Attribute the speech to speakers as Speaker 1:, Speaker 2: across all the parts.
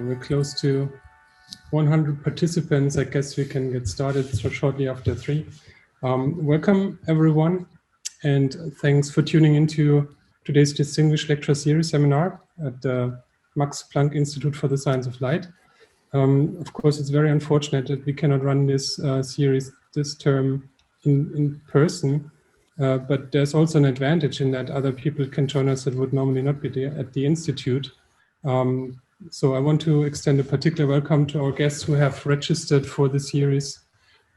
Speaker 1: we're close to 100 participants. I guess we can get started shortly after 3. Welcome, everyone, and thanks for tuning into today's distinguished lecture series seminar at the Max Planck Institute for the Science of Light. Of course, it's very unfortunate that we cannot run this series this term in person, but there's also an advantage in that other people can join us that would normally not be there at the Institute. So I want to extend a particular welcome to our guests who have registered for the series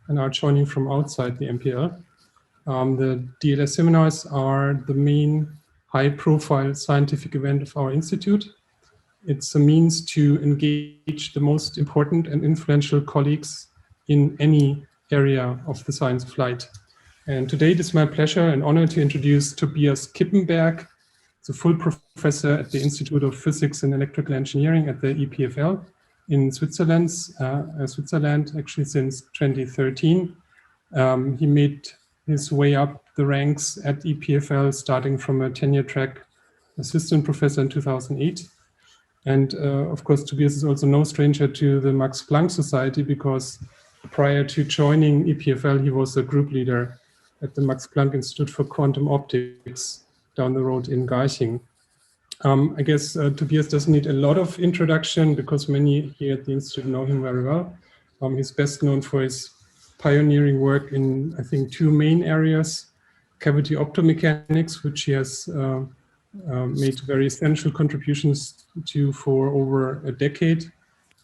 Speaker 1: and are joining from outside the MPL. The DLS seminars are the main high-profile scientific event of our institute. It's a means to engage the most important and influential colleagues in any area of the science of light. And today it is my pleasure and honor to introduce Tobias Kippenberg, the full professor at the Institute of Physics and Electrical Engineering at the EPFL in Switzerland, actually since 2013. He made his way up the ranks at EPFL, starting from a tenure track assistant professor in 2008. And of course, Tobias is also no stranger to the Max Planck Society, because prior to joining EPFL, he was a group leader at the Max Planck Institute for Quantum Optics down the road in Garching. I guess Tobias doesn't need a lot of introduction because many here at the Institute know him very well. He's best known for his pioneering work in, I think, 2 main areas: cavity optomechanics, which he has made very essential contributions to for over a decade,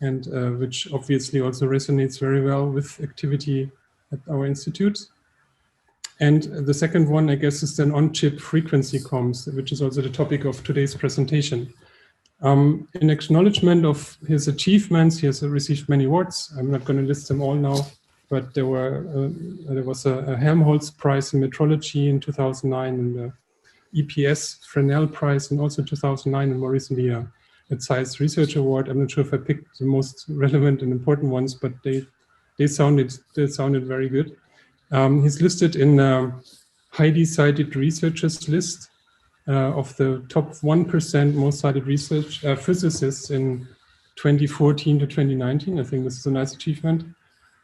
Speaker 1: and which obviously also resonates very well with activity at our institute. And the second one, I guess, is then on-chip frequency comms, which is also the topic of today's presentation. In acknowledgement of his achievements, he has received many awards. I'm not going to list them all now, but there was a Helmholtz Prize in Metrology in 2009, and the EPS Fresnel Prize in also 2009, and more recently a ZEISS Research Award. I'm not sure if I picked the most relevant and important ones, but they sounded very good. He's listed in a highly cited researchers list of the top 1% most cited research physicists in 2014 to 2019. I think this is a nice achievement.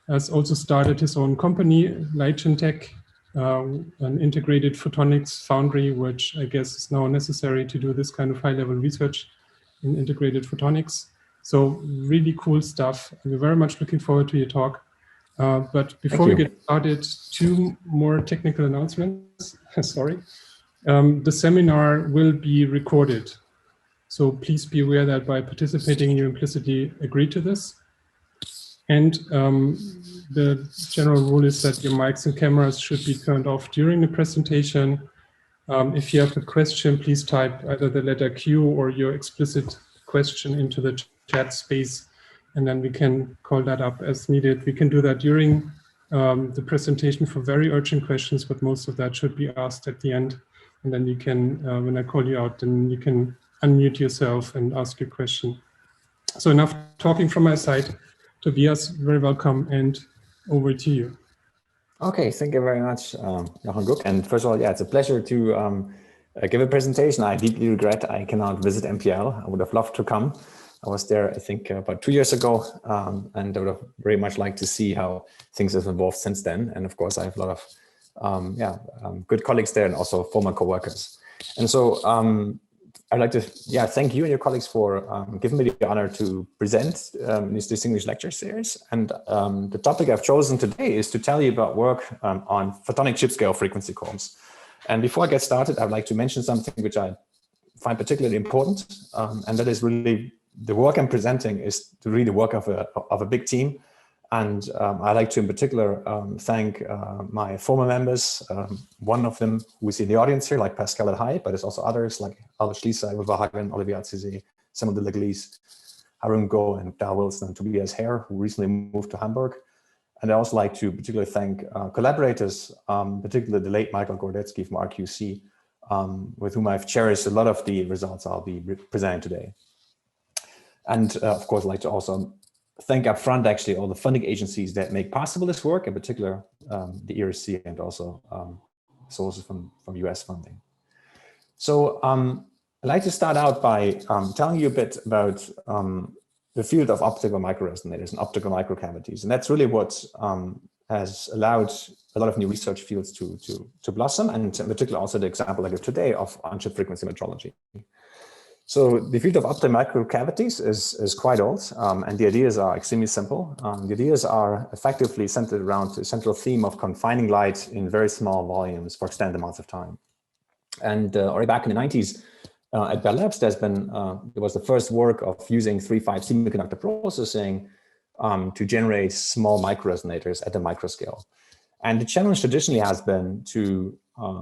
Speaker 1: Has also started his own company, Ligentech, an integrated photonics foundry, which I guess is now necessary to do this kind of high-level research in integrated photonics. So really cool stuff. We're very much looking forward to your talk. But before we get started, 2 more technical announcements. Sorry. The seminar will be recorded. So please be aware that by participating, you implicitly agree to this. And the general rule is that your mics and cameras should be turned off during the presentation. If you have a question, please type either the letter Q or your explicit question into the chat space, and then we can call that up as needed. We can do that during the presentation for very urgent questions, but most of that should be asked at the end. And then you can, when I call you out, then you can unmute yourself and ask your question. So enough talking from my side. Tobias, very welcome, and over to you.
Speaker 2: Okay, thank you very much, Jochen Guck. And first of all, yeah, it's a pleasure to give a presentation. I deeply regret I cannot visit MPL. I would have loved to come. I was there, I think, about 2 years ago, and I would have very much liked to see how things have evolved since then. And of course, I have a lot of good colleagues there and also former co-workers. And so I'd like to thank you and your colleagues for giving me the honor to present this distinguished lecture series. And the topic I've chosen today is to tell you about work on photonic chip-scale frequency comms. And before I get started, I'd like to mention something which I find particularly important, and that is really the work I'm presenting is really the work of a big team. And I'd like to in particular thank my former members, one of them who is in the audience here, like Pascal at High, but there's also others like Albert Schließer, Uwe Hagen, Olivier Atzizé, Samuel de Leglis, Harun Go, and Dal Wilson, and Tobias Herr, who recently moved to Hamburg. And I also like to particularly thank collaborators, particularly the late Michael Gordetsky from RQC, with whom I've cherished a lot of the results I'll be presenting today. And of course, I'd like to also thank up front actually all the funding agencies that make possible this work, in particular the ERC and also sources from US funding. So I'd like to start out by telling you a bit about the field of optical microresonators and optical microcavities. And that's really what has allowed a lot of new research fields to blossom, and in particular also the example I give today of on-chip frequency metrology. So the field of optical microcavities is quite old, and the ideas are extremely simple. The ideas are effectively centered around the central theme of confining light in very small volumes for extended amounts of time. And already back in the 90s, at Bell Labs, there was the first work of using 3.5 semiconductor processing to generate small microresonators at the microscale. And the challenge traditionally has been to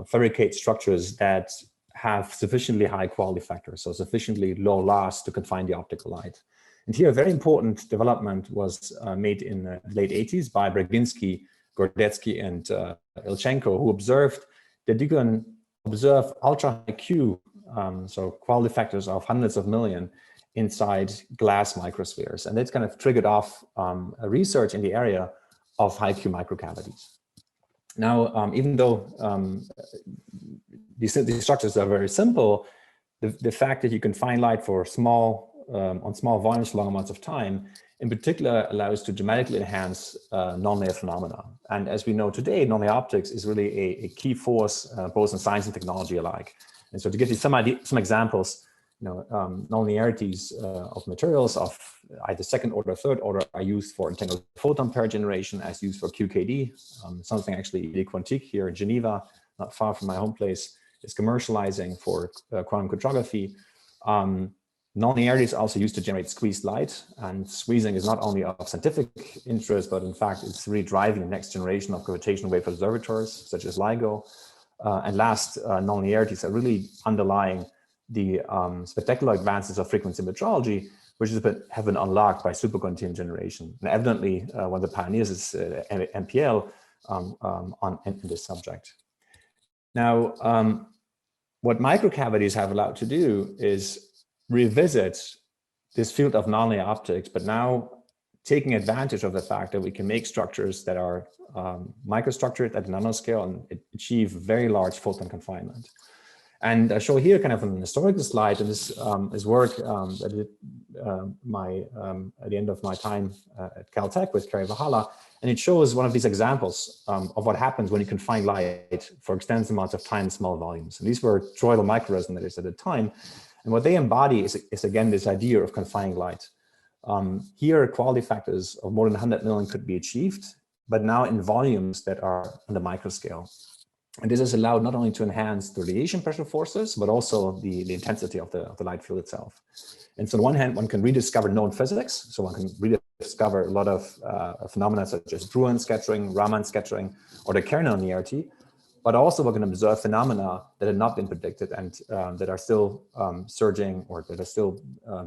Speaker 2: fabricate structures that have sufficiently high quality factors, so sufficiently low loss to confine the optical light. And here a very important development was made in the late 80s by Braginsky, Gordetsky, and Ilchenko, who observed that you can observe ultra high Q, so quality factors of hundreds of million inside glass microspheres. And that's kind of triggered off a research in the area of high Q microcavities. Now, even though these structures are very simple, the fact that you can find light for on small volumes for long amounts of time, in particular, allows to dramatically enhance nonlinear phenomena. And as we know today, nonlinear optics is really a key force both in science and technology alike. And so to give you some examples, nonlinearities of materials of either second order or third order are used for entangled photon pair generation, as used for QKD. Something actually Quantique here in Geneva, not far from my home place, is commercializing for quantum cryptography. Nonlinearity is also used to generate squeezed light, and squeezing is not only of scientific interest, but in fact, it's really driving the next generation of gravitational wave observators, such as LIGO. And last, nonlinearities are really underlying the spectacular advances of frequency metrology, which have been unlocked by supercontinuum generation. And evidently, one of the pioneers is MPL in this subject. Now, what microcavities have allowed to do is revisit this field of nonlinear optics, but now taking advantage of the fact that we can make structures that are microstructured at the nanoscale and achieve very large photon confinement. And I show here kind of an historical slide, and this is work that I did at the end of my time at Caltech with Kari Vahala, and it shows one of these examples of what happens when you confine light for extended amounts of time in small volumes. And these were toroidal microresonators at the time. And what they embody is again, this idea of confining light. Here, quality factors of more than 100 million could be achieved, but now in volumes that are on the microscale. And this has allowed not only to enhance the radiation pressure forces, but also the intensity of the light field itself. And so on one hand, one can rediscover known physics. So one can rediscover a lot of phenomena such as Bruin scattering, Raman scattering, or the Kerr nonlinearity. But also we're going to observe phenomena that have not been predicted and that are still surging or that are still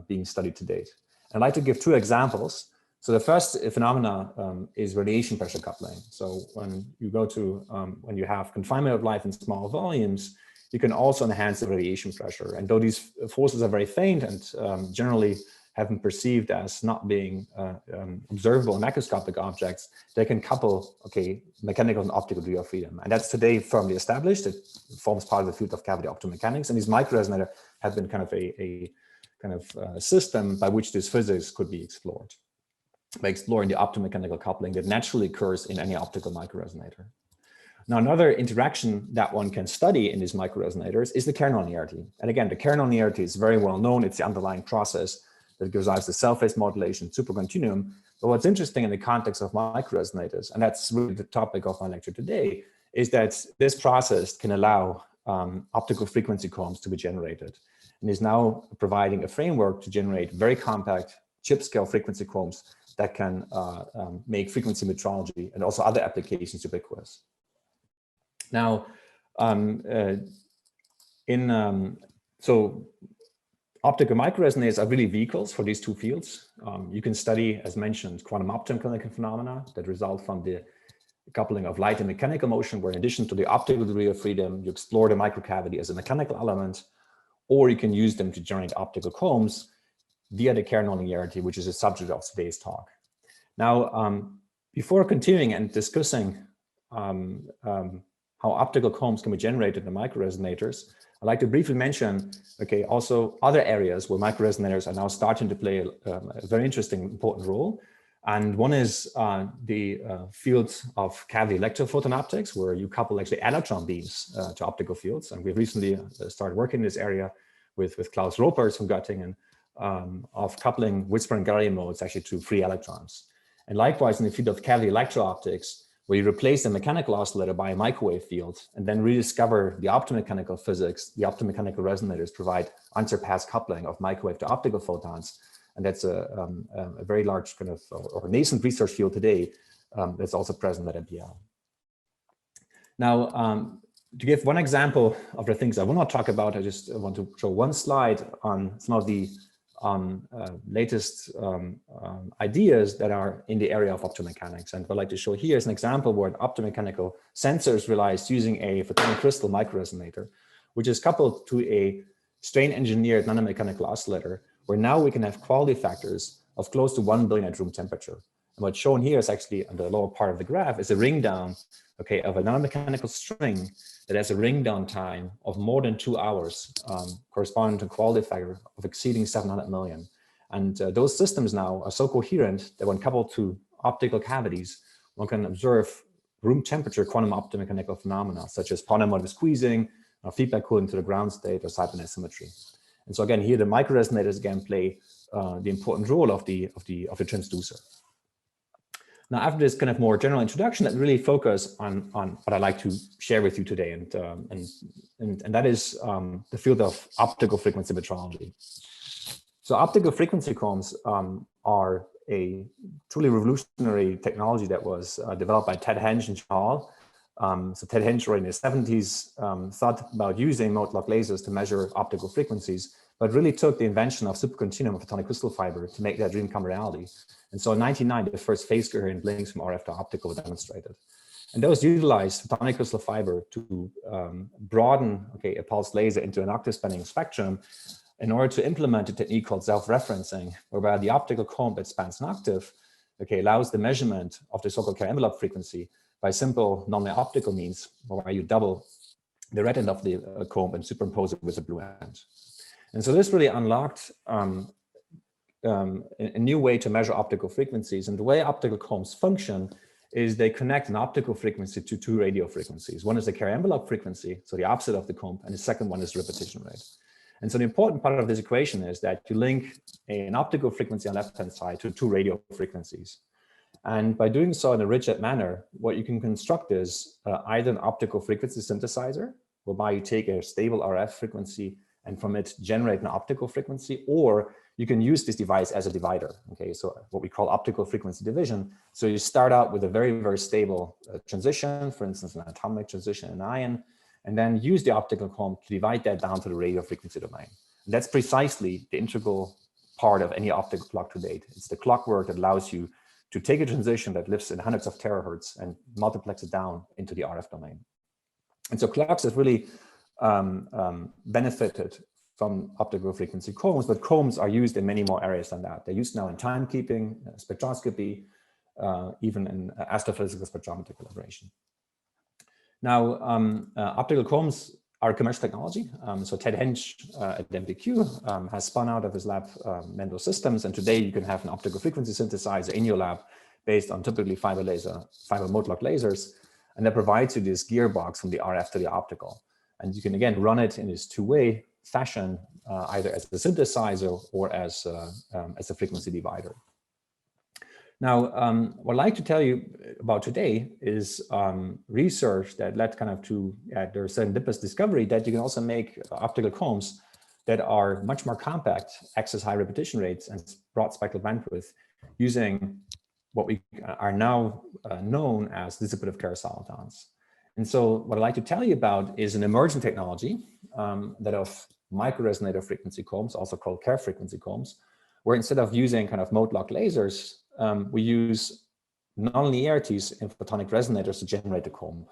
Speaker 2: being studied to date. And I'd like to give two examples. So the first phenomena is radiation pressure coupling. So when you go to, when you have confinement of light in small volumes, you can also enhance the radiation pressure. And though these forces are very faint and generally have been perceived as not being observable in macroscopic objects, they can couple, mechanical and optical degree of freedom. And that's today firmly established. It forms part of the field of cavity optomechanics. And these microresonators have been kind of a system by which this physics could be explored, by exploring the optomechanical coupling that naturally occurs in any optical microresonator. Now, another interaction that one can study in these microresonators is the Kerr nonlinearity. And again, the Kerr nonlinearity is very well known. It's the underlying process that gives rise to cell-phase modulation, supercontinuum. But what's interesting in the context of microresonators, and that's really the topic of my lecture today, is that this process can allow optical frequency combs to be generated, and is now providing a framework to generate very compact chip-scale frequency combs that can make frequency metrology and also other applications ubiquitous. Now, so optical microresonators are really vehicles for these two fields. You can study, as mentioned, quantum optomechanical phenomena that result from the coupling of light and mechanical motion, where in addition to the optical degree of freedom, you explore the microcavity as a mechanical element, or you can use them to generate optical combs via the Kerr nonlinearity, which is the subject of today's talk. Now, before continuing and discussing how how optical combs can be generated in microresonators, I'd like to briefly mention, also other areas where microresonators are now starting to play a very interesting, important role. And one is the field of cavity electrophoton optics, where you couple actually electron beams to optical fields. And we've recently started working in this area with Klaus Ropers from Göttingen of coupling whispering gallium modes actually to free electrons. And likewise, in the field of cavity electro-optics, where you replace the mechanical oscillator by a microwave field and then rediscover the optomechanical physics, the optomechanical resonators provide unsurpassed coupling of microwave to optical photons. And that's a very large kind of or nascent research field today that's also present at MPL. Now, to give one example of the things I will not talk about, I just want to show one slide on some of the latest ideas that are in the area of optomechanics. And what I'd like to show here is an example where an optomechanical sensor is realized using a photonic crystal microresonator, which is coupled to a strain-engineered nanomechanical oscillator, where now we can have quality factors of close to 1 billion at room temperature. And what's shown here is actually on the lower part of the graph is a ring down, of a nanomechanical string that has a ring down time of more than 2 hours, corresponding to a quality factor of exceeding 700 million. And those systems now are so coherent that when coupled to optical cavities, one can observe room temperature quantum optomechanical phenomena, such as polymotive squeezing, feedback cooling to the ground state, or Seidman asymmetry. And so again, here the microresonators again play the important role of the transducer. Now, after this kind of more general introduction, let's really focus on what I'd like to share with you today, and that is the field of optical frequency metrology. So optical frequency combs are a truly revolutionary technology that was developed by Ted Henge and Hall. So Ted Henge, in his 70s, thought about using mode-locked lasers to measure optical frequencies, but really took the invention of supercontinuum of photonic crystal fiber to make that dream come reality. And so in 1990, the first phase coherent links from RF to optical were demonstrated. And those utilized photonic crystal fiber to broaden a pulsed laser into an octave spanning spectrum in order to implement a technique called self-referencing, whereby the optical comb that spans an octave allows the measurement of the so-called Kerr envelope frequency by simple nonlinear optical means, where you double the red end of the comb and superimpose it with the blue end. And so this really unlocked a new way to measure optical frequencies. And the way optical combs function is they connect an optical frequency to two radio frequencies. One is the Kerr envelope frequency, so the opposite of the comb, and the second one is the repetition rate. And so the important part of this equation is that you link an optical frequency on the left-hand side to two radio frequencies. And by doing so in a rigid manner, what you can construct is either an optical frequency synthesizer, whereby you take a stable RF frequency and from it generate an optical frequency, or you can use this device as a divider. So what we call optical frequency division. So you start out with a very, very stable transition, for instance, an atomic transition, an ion, and then use the optical comb to divide that down to the radio frequency domain. And that's precisely the integral part of any optical clock to date. It's the clockwork that allows you to take a transition that lives in hundreds of terahertz and multiplex it down into the RF domain. And so clocks have really benefited from optical frequency combs, but combs are used in many more areas than that. They're used now in timekeeping, spectroscopy, even in astrophysical spectrometer calibration. Now, optical combs are a commercial technology. So Ted Henge at MPQ has spun out of his lab Mendel Systems, and today you can have an optical frequency synthesizer in your lab based on typically fiber mode-locked lasers, and that provides you this gearbox from the RF to the optical. And you can again run it in this two-way fashion, either as a synthesizer or as a frequency divider. Now, what I'd like to tell you about today is research that led kind of to their serendipitous discovery that you can also make optical combs that are much more compact, access high repetition rates, and broad spectral bandwidth using what we are now known as dissipative Kerr solitons. And so what I'd like to tell you about is an emerging technology that of microresonator frequency combs, also called Kerr frequency combs, where instead of using kind of mode-locked lasers, we use nonlinearities in photonic resonators to generate the comb.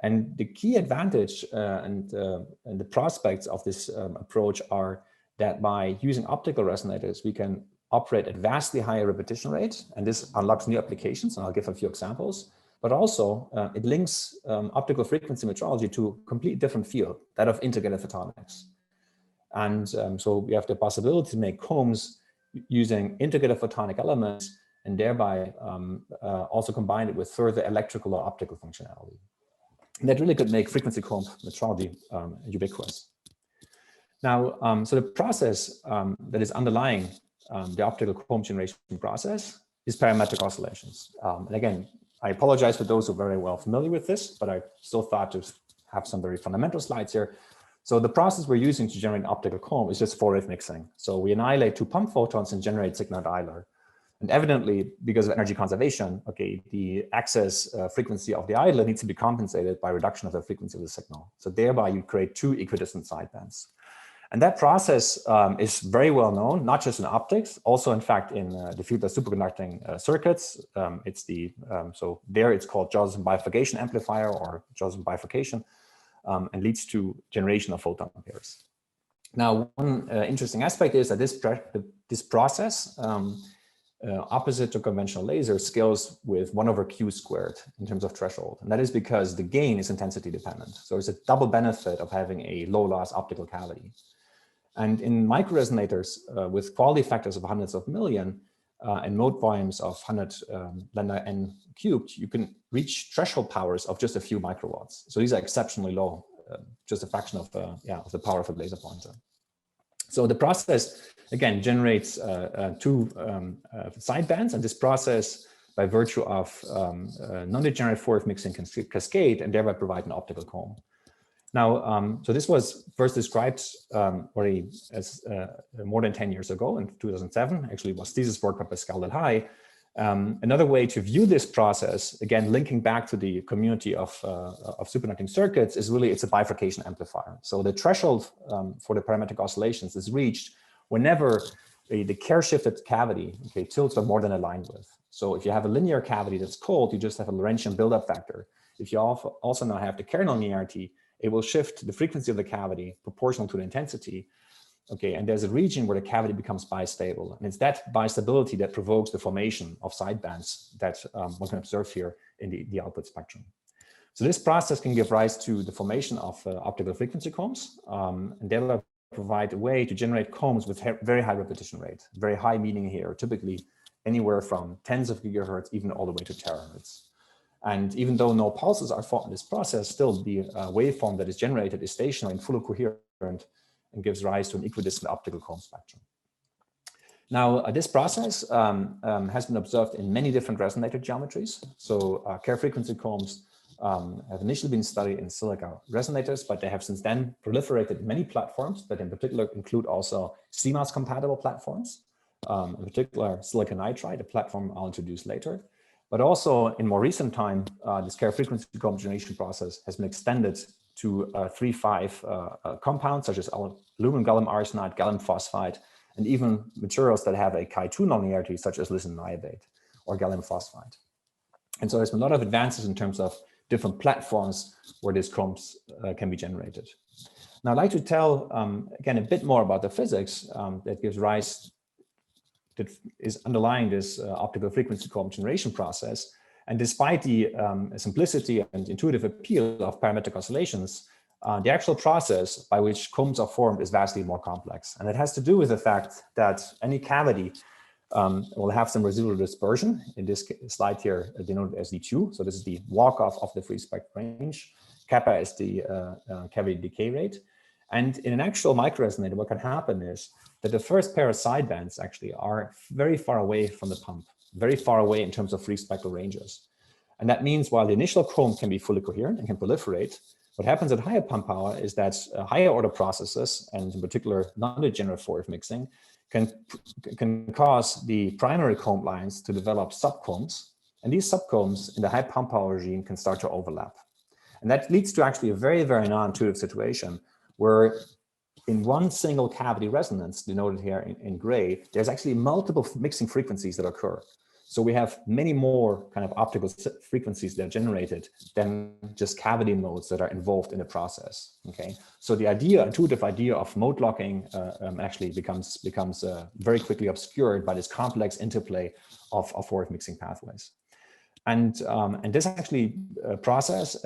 Speaker 2: And the key advantage and the prospects of this approach are that by using optical resonators, we can operate at vastly higher repetition rates, and this unlocks new applications, and I'll give a few examples. but also it links optical frequency metrology to a completely different field, that of integrated photonics. And so we have the possibility to make combs using integrated photonic elements and thereby also combine it with further electrical or optical functionality. And that really could make frequency comb metrology ubiquitous. Now, so the process that is underlying the optical comb generation process is parametric oscillations. And again, I apologize for those who are very well familiar with this, but I still thought to have some very fundamental slides here. So the process we're using to generate an optical comb is just four-wave mixing. So we annihilate two pump photons and generate signal idler. And evidently, because of energy conservation, okay, the excess frequency of the idler needs to be compensated by reduction of the frequency of the signal. So thereby you create two equidistant sidebands. And that process is very well known, not just in optics, also in fact in the field of superconducting circuits. It's the so there it's called Josephson bifurcation amplifier or Josephson bifurcation, and leads to generation of photon pairs. Now, one interesting aspect is that this process, opposite to conventional laser, scales with 1/q squared in terms of threshold, and that is because the gain is intensity dependent. So it's a double benefit of having a low loss optical cavity. And in microresonators with quality factors of hundreds of million and mode volumes of 100 lambda n cubed, you can reach threshold powers of just a few microwatts. So these are exceptionally low, just a fraction of the power of a laser pointer. So the process, again, generates two sidebands, and this process, by virtue of non-degenerate four-wave mixing, can cascade and thereby provide an optical comb. Now, so this was first described already as more than 10 years ago in 2007. Actually, it was thesis work by Pascal Delhaye. Another way to view this process, again, linking back to the community of superconducting circuits, is really it's a bifurcation amplifier. So the threshold for the parametric oscillations is reached whenever the Kerr-shifted cavity, okay, tilts are more than aligned with. So if you have a linear cavity that's cold, you just have a Lorentzian buildup factor. If you also now have the Kerr nonlinearity, it will shift the frequency of the cavity proportional to the intensity. Okay, and there's a region where the cavity becomes bistable. And it's that bistability that provokes the formation of sidebands that one can observe here in the output spectrum. So this process can give rise to the formation of optical frequency combs, and thereby provide a way to generate combs with very high repetition rate. Very high meaning here, typically anywhere from tens of gigahertz, even all the way to terahertz. And even though no pulses are fought in this process, still the waveform that is generated is stationary and fully coherent and gives rise to an equidistant optical comb spectrum. Now, this process has been observed in many different resonator geometries. So Kerr frequency combs have initially been studied in silica resonators, but they have since then proliferated many platforms that in particular include also CMOS compatible platforms, in particular silicon nitride, a platform I'll introduce later. But also in more recent time, this Kerr frequency comb generation process has been extended to 3,5 compounds such as aluminum gallium arsenide, gallium phosphide, and even materials that have a Chi2 nonlinearity such as lithium niobate or gallium phosphide. And so there's been a lot of advances in terms of different platforms where these combs can be generated. Now I'd like to tell, again, a bit more about the physics that gives rise, that is underlying this optical frequency comb generation process. And despite the simplicity and intuitive appeal of parametric oscillations, the actual process by which combs are formed is vastly more complex. And it has to do with the fact that any cavity will have some residual dispersion. In this slide here, denoted as D2. So this is the walk-off of the free spectrum range. Kappa is the cavity decay rate. And in an actual microresonator, what can happen is that the first pair of sidebands actually are very far away from the pump, very far away in terms of free spectral ranges. And that means while the initial comb can be fully coherent and can proliferate, what happens at higher pump power is that higher order processes, and in particular non-degenerate four-wave mixing, can cause the primary comb lines to develop subcombs. And these subcombs in the high pump power regime can start to overlap. And that leads to actually a very, very non-intuitive situation where in one single cavity resonance, denoted here in gray, there's actually multiple mixing frequencies that occur. So we have many more kind of optical frequencies that are generated than just cavity modes that are involved in the process. Okay, so the intuitive idea of mode locking actually becomes very quickly obscured by this complex interplay of four-wave mixing pathways. And this actually process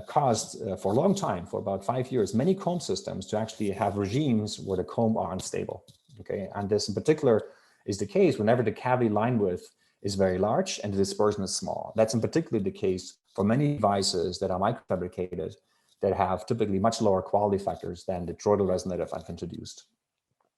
Speaker 2: caused for a long time, for about 5 years, many comb systems to actually have regimes where the comb are unstable. Okay, and this in particular is the case whenever the cavity line width is very large and the dispersion is small. That's in particular the case for many devices that are microfabricated that have typically much lower quality factors than the toroidal resonator I've introduced.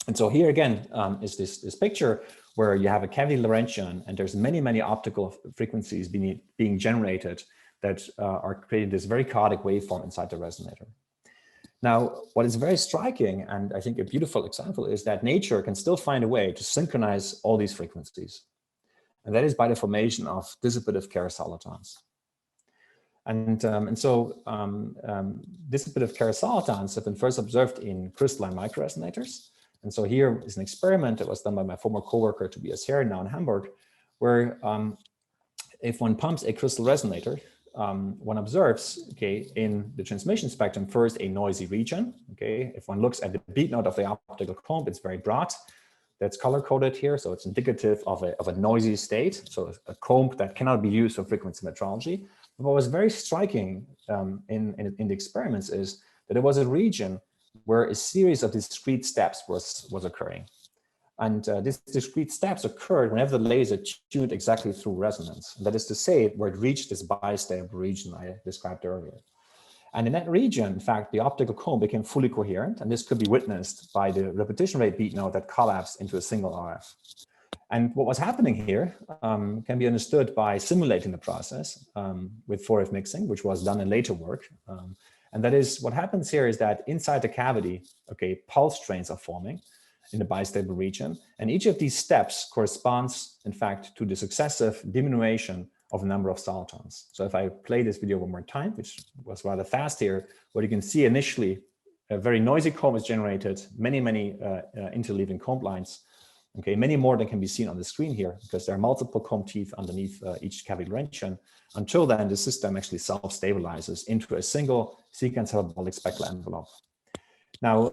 Speaker 2: And so here again is this picture where you have a cavity Laurentian and there's many optical frequencies being generated that are creating this very chaotic waveform inside the resonator. Now, what is very striking, and I think a beautiful example, is that nature can still find a way to synchronize all these frequencies. And that is by the formation of dissipative Kerr solitons. Dissipative Kerr solitons have been first observed in crystalline microresonators. And so here is an experiment that was done by my former coworker Tobias here now in Hamburg, where if one pumps a crystal resonator, one observes, okay, in the transmission spectrum, first a noisy region. Okay, if one looks at the beat note of the optical comb, it's very broad. That's color coded here, so it's indicative of a noisy state. So a comb that cannot be used for frequency metrology. But what was very striking in the experiments is that there was a region where a series of discrete steps was occurring. And these discrete steps occurred whenever the laser tuned exactly through resonance. That is to say, where it reached this bistable region I described earlier. And in that region, in fact, the optical comb became fully coherent, and this could be witnessed by the repetition rate beat note that collapsed into a single RF. And what was happening here can be understood by simulating the process with 4F mixing, which was done in later work. And that is, what happens here is that inside the cavity, okay, pulse trains are forming in the bistable region. And each of these steps corresponds, in fact, to the successive diminution of a number of solitons. So if I play this video one more time, which was rather fast here, what you can see initially, a very noisy comb is generated, many interleaving comb lines. Okay, many more than can be seen on the screen here, because there are multiple comb teeth underneath each cavity Laurentian. Until then, the system actually self-stabilizes into a single sequence parabolic spectral envelope. Now,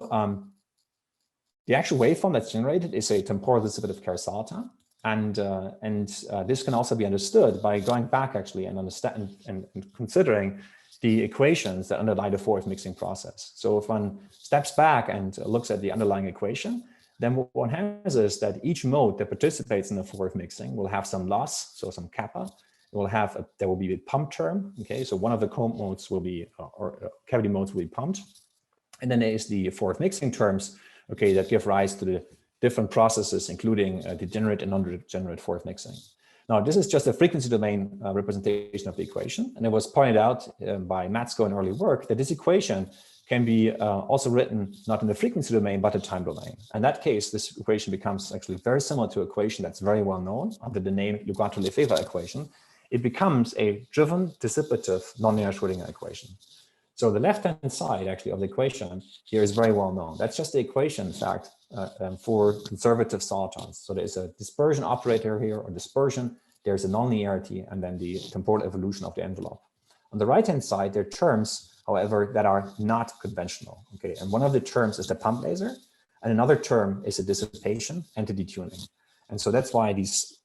Speaker 2: the actual waveform that's generated is a temporal dissipative Kerr soliton, and this can also be understood by going back actually and understand and considering the equations that underlie the 4F mixing process. So if one steps back and looks at the underlying equation, then what one has is that each mode that participates in the 4F mixing will have some loss, so some kappa. It will have there will be a pump term. Okay, so one of the comb modes will be or cavity modes will be pumped, and then there is the 4F mixing terms. Okay, that give rise to the different processes, including degenerate and non-degenerate 4F mixing. Now, this is just a frequency domain representation of the equation, and it was pointed out by Matsko in early work that this equation can be also written not in the frequency domain, but a time domain. In that case, this equation becomes actually very similar to an equation that's very well known under the name Lugiato-Lefever equation. It becomes a driven dissipative nonlinear Schrödinger equation. So the left-hand side actually of the equation here is very well known. That's just the equation, in fact, for conservative solitons. So there's a dispersion operator here, or dispersion, there's a nonlinearity, and then the temporal evolution of the envelope. On the right-hand side, there are terms, however, that are not conventional. Okay, and one of the terms is the pump laser, and another term is a dissipation and the detuning. And so that's why these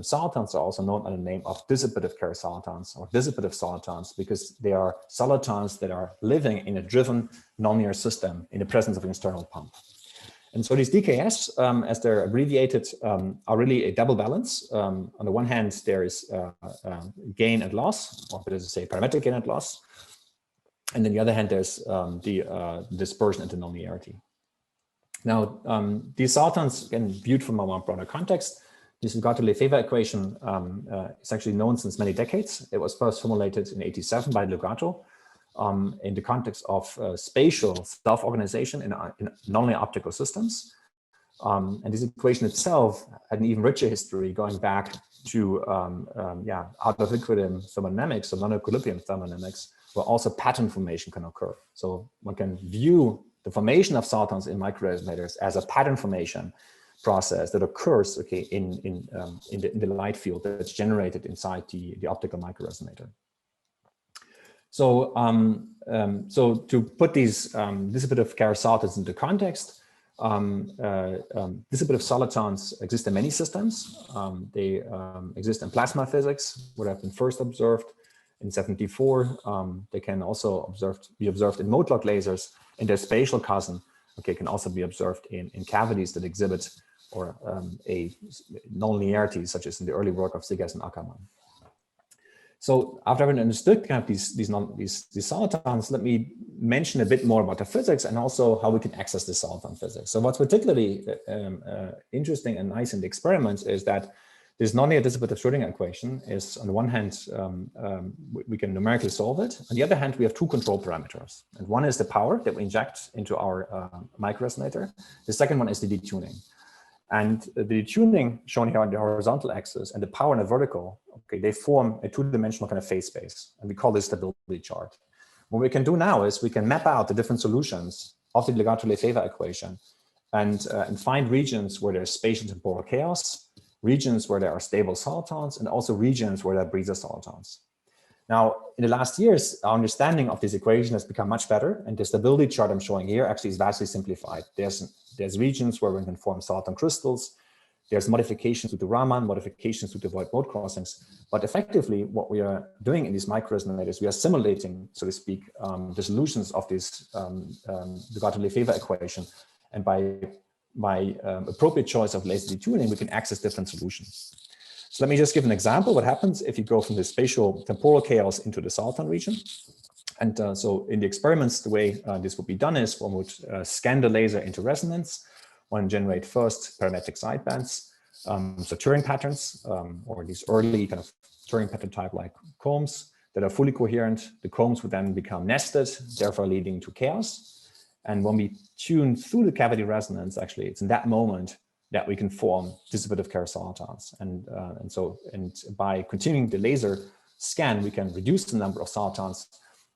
Speaker 2: solitons are also known under the name of dissipative Kerr solitons or dissipative solitons, because they are solitons that are living in a driven nonlinear system in the presence of an external pump. And so these DKS, as they're abbreviated, are really a double balance. On the one hand, there is gain and loss, or better to say parametric gain and loss. And on the other hand, there's the dispersion into nonlinearity. Now, these solitons, again, viewed from a more broader context, this Lugiato-Lefever equation is actually known since many decades. It was first formulated in '87 by Lugiato in the context of spatial self-organization in nonlinear optical systems. And this equation itself had an even richer history going back to out of equilibrium thermodynamics, so non-equilibrium thermodynamics, where also pattern formation can occur. So one can view the formation of solitons in microresonators as a pattern formation process that occurs, okay, in the light field that's generated inside the optical microresonator. So so to put these dissipative Kerr solitons into context, Dissipative solitons exist in many systems. They exist in plasma physics, would have been first observed in 1974. They can also be observed in mode-locked lasers, and their spatial cousin, okay, can also be observed in cavities that exhibit or a nonlinearity, such as in the early work of Sigas and Ackermann. So after having understood kind of these solitons, let me mention a bit more about the physics and also how we can access the soliton physics. So what's particularly interesting and nice in the experiments is that this nonlinear dissipative Schrödinger equation is, on the one hand, we can numerically solve it. On the other hand, we have two control parameters. And one is the power that we inject into our microresonator. The second one is the detuning. And the detuning shown here on the horizontal axis and the power on the vertical, okay, they form a two-dimensional kind of phase space. And we call this stability chart. What we can do now is we can map out the different solutions of the Lugiato-Lefever equation and find regions where there's spatial temporal chaos, regions where there are stable solitons, and also regions where there are breather solitons. Now, in the last years, our understanding of this equation has become much better, and the stability chart I'm showing here actually is vastly simplified. There's regions where we can form soliton crystals, there's modifications to the Raman, modifications to the void mode crossings, but effectively what we are doing in these microresonators, we are simulating, so to speak, the solutions of this Lugiato-Lefever equation, and by appropriate choice of laser detuning, we can access different solutions. So let me just give an example. What happens if you go from the spatial temporal chaos into the soliton region? And so in the experiments, the way this would be done is one would scan the laser into resonance, one generate first parametric sidebands, so Turing patterns, or these early kind of Turing pattern type like combs that are fully coherent. The combs would then become nested, therefore leading to chaos. And when we tune through the cavity resonance, actually, it's in that moment that we can form dissipative Kerr solitons. And by continuing the laser scan, we can reduce the number of solitons.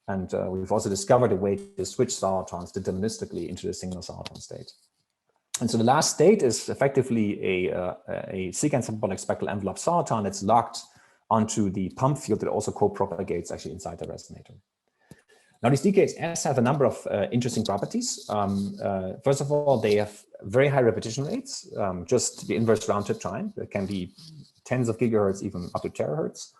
Speaker 2: And we've also discovered a way to switch solitons deterministically into the single soliton state. And so the last state is effectively a secant symbolic spectral envelope soliton that's locked onto the pump field that also co-propagates actually inside the resonator. Now, these DKHS have a number of interesting properties. First of all, they have very high repetition rates, just the inverse round trip time. That can be tens of gigahertz, even up to terahertz.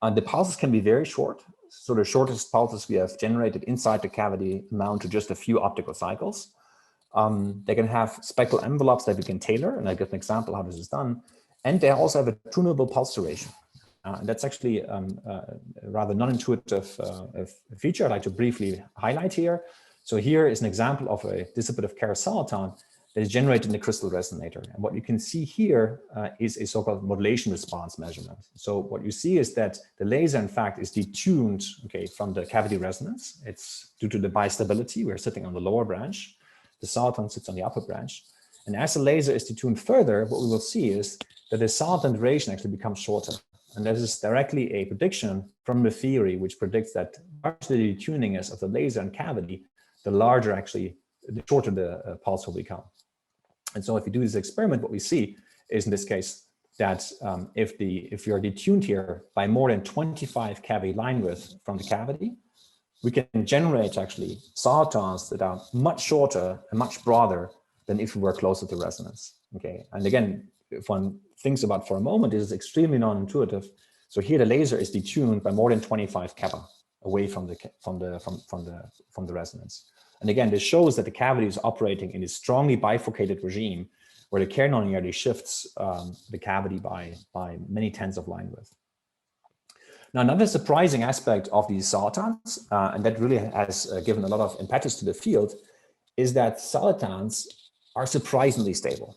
Speaker 2: The pulses can be very short. So the shortest pulses we have generated inside the cavity amount to just a few optical cycles. They can have spectral envelopes that we can tailor, and I give an example how this is done. And they also have a tunable pulse duration. And that's actually a rather non-intuitive feature I'd like to briefly highlight here. So here is an example of a dissipative Kerr soliton that is generated in the crystal resonator. And what you can see here is a so-called modulation response measurement. So what you see is that the laser, in fact, is detuned, okay, from the cavity resonance. It's due to the bistability. We're sitting on the lower branch. The soliton sits on the upper branch. And as the laser is detuned further, what we will see is that the soliton duration actually becomes shorter. And this is directly a prediction from the theory, which predicts that the larger the detuning is of the laser and cavity, the larger actually, the shorter the pulse will become. And so if we do this experiment, what we see is in this case that if we are detuned here by more than 25 cavity line width from the cavity, we can generate actually solitons that are much shorter and much broader than if we were closer to resonance. Okay, and again, if one thinks about for a moment, it is extremely non-intuitive. So here the laser is detuned by more than 25 kappa away from the resonance. And again, this shows that the cavity is operating in a strongly bifurcated regime where the Kerr nonlinearity shifts the cavity by many tens of line width. Now, another surprising aspect of these solitons, and that really has given a lot of impetus to the field, is that solitons are surprisingly stable.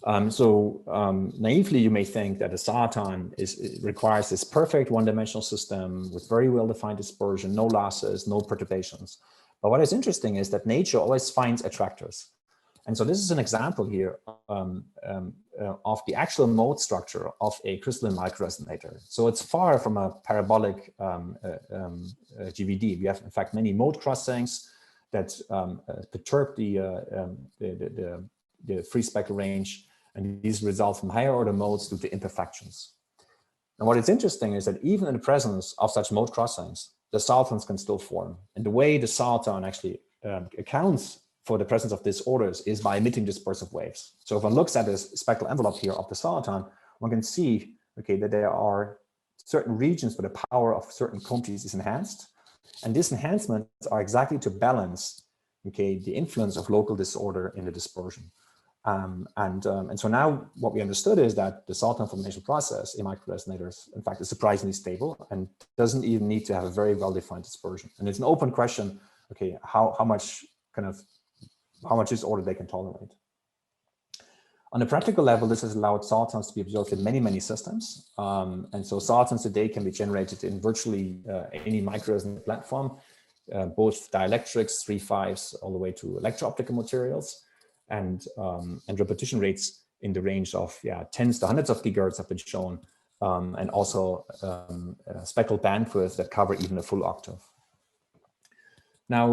Speaker 2: Naively, you may think that a soliton requires this perfect one-dimensional system with very well-defined dispersion, no losses, no perturbations. But what is interesting is that nature always finds attractors. And so this is an example here of the actual mode structure of a crystalline microresonator. So it's far from a parabolic GVD. We have, in fact, many mode crossings that perturb the free spectral range, and these result from higher order modes due to imperfections. And what is interesting is that even in the presence of such mode crossings, the solitons can still form. And the way the soliton actually accounts for the presence of disorders is by emitting dispersive waves. So if one looks at this spectral envelope here of the soliton, one can see, okay, that there are certain regions where the power of certain quantities is enhanced. And these enhancements are exactly to balance, okay, the influence of local disorder in the dispersion. And so now what we understood is that the Soliton formation process in microresonators, in fact, is surprisingly stable and doesn't even need to have a very well-defined dispersion. And it's an open question, okay, how much disorder they can tolerate. On a practical level, this has allowed solitons to be observed in many, many systems. And so solitons today can be generated in virtually any microresonant platform, both dielectrics, 3/5s, all the way to electro-optical materials. And repetition rates in the range of tens to hundreds of gigahertz have been shown, and also spectral bandwidth that cover even a full octave. Now,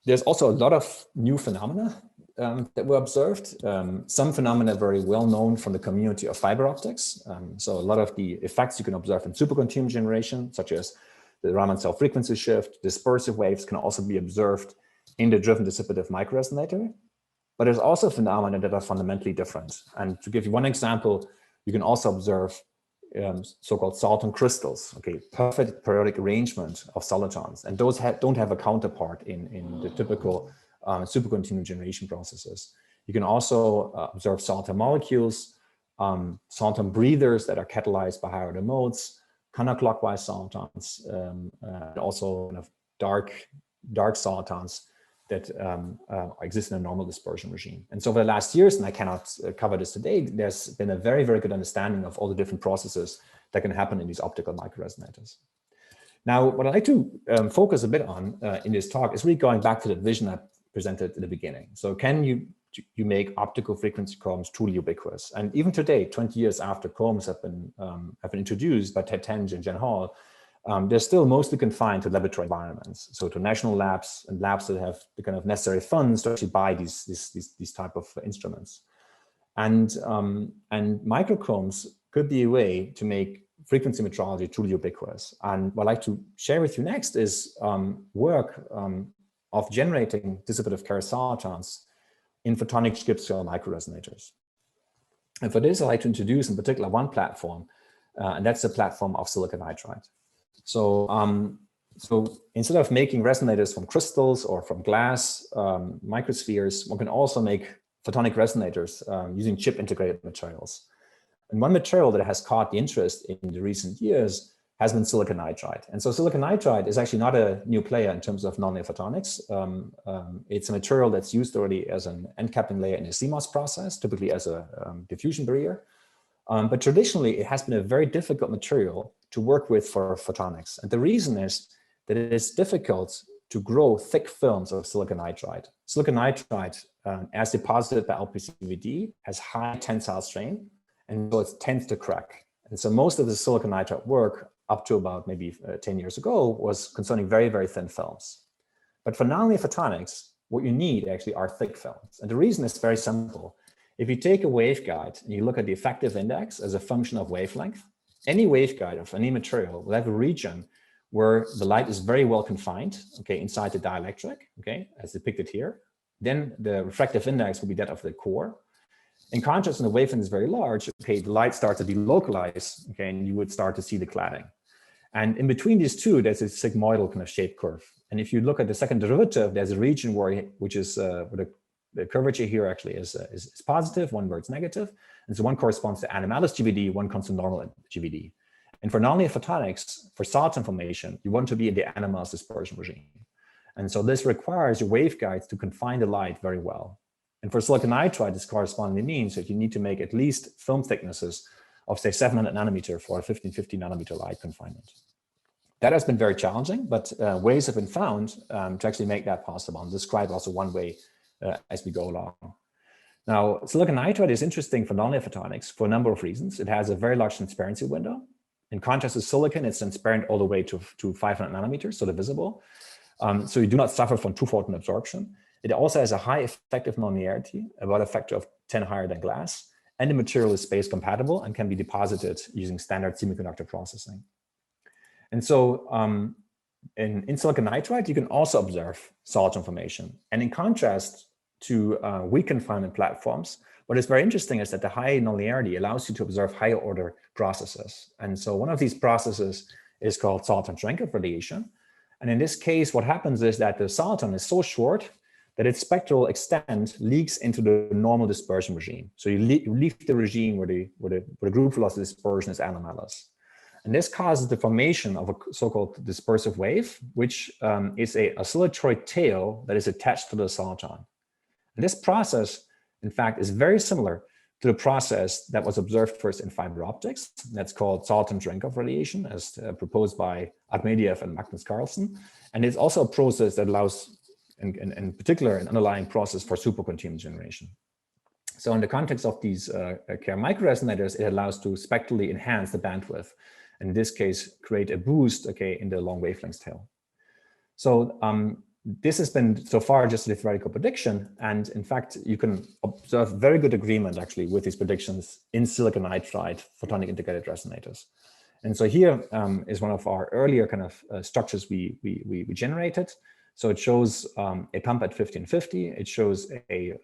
Speaker 2: there's also a lot of new phenomena that were observed. Some phenomena very well known from the community of fiber optics. So a lot of the effects you can observe in supercontinuum generation, such as the Raman cell frequency shift, dispersive waves, can also be observed in the driven dissipative microresonator. But there's also phenomena that are fundamentally different. And to give you one example, you can also observe so-called Soliton crystals, okay, perfect periodic arrangement of solitons. And those don't have a counterpart in the typical supercontinuum generation processes. You can also observe Soliton molecules, Soliton breathers that are catalyzed by higher order modes, counterclockwise solitons, and also kind of dark solitons that exist in a normal dispersion regime. And so over the last years, and I cannot cover this today, there's been a very, very good understanding of all the different processes that can happen in these optical microresonators. Now, what I'd like to focus a bit on in this talk is really going back to the vision I presented at the beginning. So can you make optical frequency combs truly ubiquitous? And even today, 20 years after combs have been introduced by Ted Tenge and Jen Hall, they're still mostly confined to laboratory environments, so to national labs and labs that have the kind of necessary funds to actually buy these type of instruments. And microcombs could be a way to make frequency metrology truly ubiquitous. And what I'd like to share with you next is work of generating dissipative Kerr solitons in photonic Chipscale microresonators. And for this, I'd like to introduce in particular one platform, and that's the platform of silicon nitride. So, so instead of making resonators from crystals or from glass microspheres, one can also make photonic resonators using chip integrated materials. And one material that has caught the interest in the recent years has been silicon nitride. And so silicon nitride is actually not a new player in terms of nonlinear photonics. It's a material that's used already as an end capping layer in a CMOS process, typically as a diffusion barrier. But traditionally, it has been a very difficult material to work with for photonics. And the reason is that it is difficult to grow thick films of silicon nitride. Silicon nitride, as deposited by LPCVD, has high tensile strain, and so it tends to crack. And so most of the silicon nitride work up to about maybe 10 years ago was concerning very, very thin films. But for nonlinear photonics, what you need actually are thick films. And the reason is very simple. If you take a waveguide and you look at the effective index as a function of wavelength, any waveguide of any material will have a region where the light is very well confined, okay, inside the dielectric, okay, as depicted here. Then the refractive index will be that of the core. In contrast, when the wavelength is very large, okay, the light starts to delocalize, okay, and you would start to see the cladding. And in between these two, there's a sigmoidal kind of shape curve. And if you look at the second derivative, there's a region where which is where the curvature here actually is positive, one where it's negative. And so one corresponds to anomalous GVD, one comes to normal GVD. And for nonlinear photonics, for soliton formation, you want to be in the anomalous dispersion regime. And so this requires your waveguides to confine the light very well. And for silicon nitride, this correspondingly means that you need to make at least film thicknesses of say 700 nanometer for a 1550 nanometer light confinement. That has been very challenging, but ways have been found to actually make that possible. And describe also one way as we go along. Now, silicon nitride is interesting for nonlinear photonics for a number of reasons. It has a very large transparency window. In contrast to silicon, it's transparent all the way to 500 nanometers, so they're visible. So you do not suffer from two-photon absorption. It also has a high effective nonlinearity, about a factor of 10 higher than glass, and the material is space compatible and can be deposited using standard semiconductor processing. And so in silicon nitride, you can also observe soliton formation. And in contrast to weak confinement platforms, what is very interesting is that the high nonlinearity allows you to observe higher order processes. And so one of these processes is called Soliton Cherenkov Radiation. And in this case, what happens is that the soliton is so short that its spectral extent leaks into the normal dispersion regime. So you leave the regime where the group velocity dispersion is anomalous. And this causes the formation of a so-called dispersive wave, which is a oscillatory tail that is attached to the soliton. And this process, in fact, is very similar to the process that was observed first in fiber optics. That's called Soliton Cherenkov Radiation, as proposed by Akhmediev and Magnus Carlsen. And it's also a process that allows, in particular, an underlying process for supercontinuum generation. So in the context of these Kerr microresonators, it allows to spectrally enhance the bandwidth. In this case, create a boost, in the long wavelength tail. So this has been so far just a theoretical prediction, and in fact, you can observe very good agreement actually with these predictions in silicon nitride photonic integrated resonators. And so here is one of our earlier kind of structures we generated. So it shows a pump at 1550. It shows a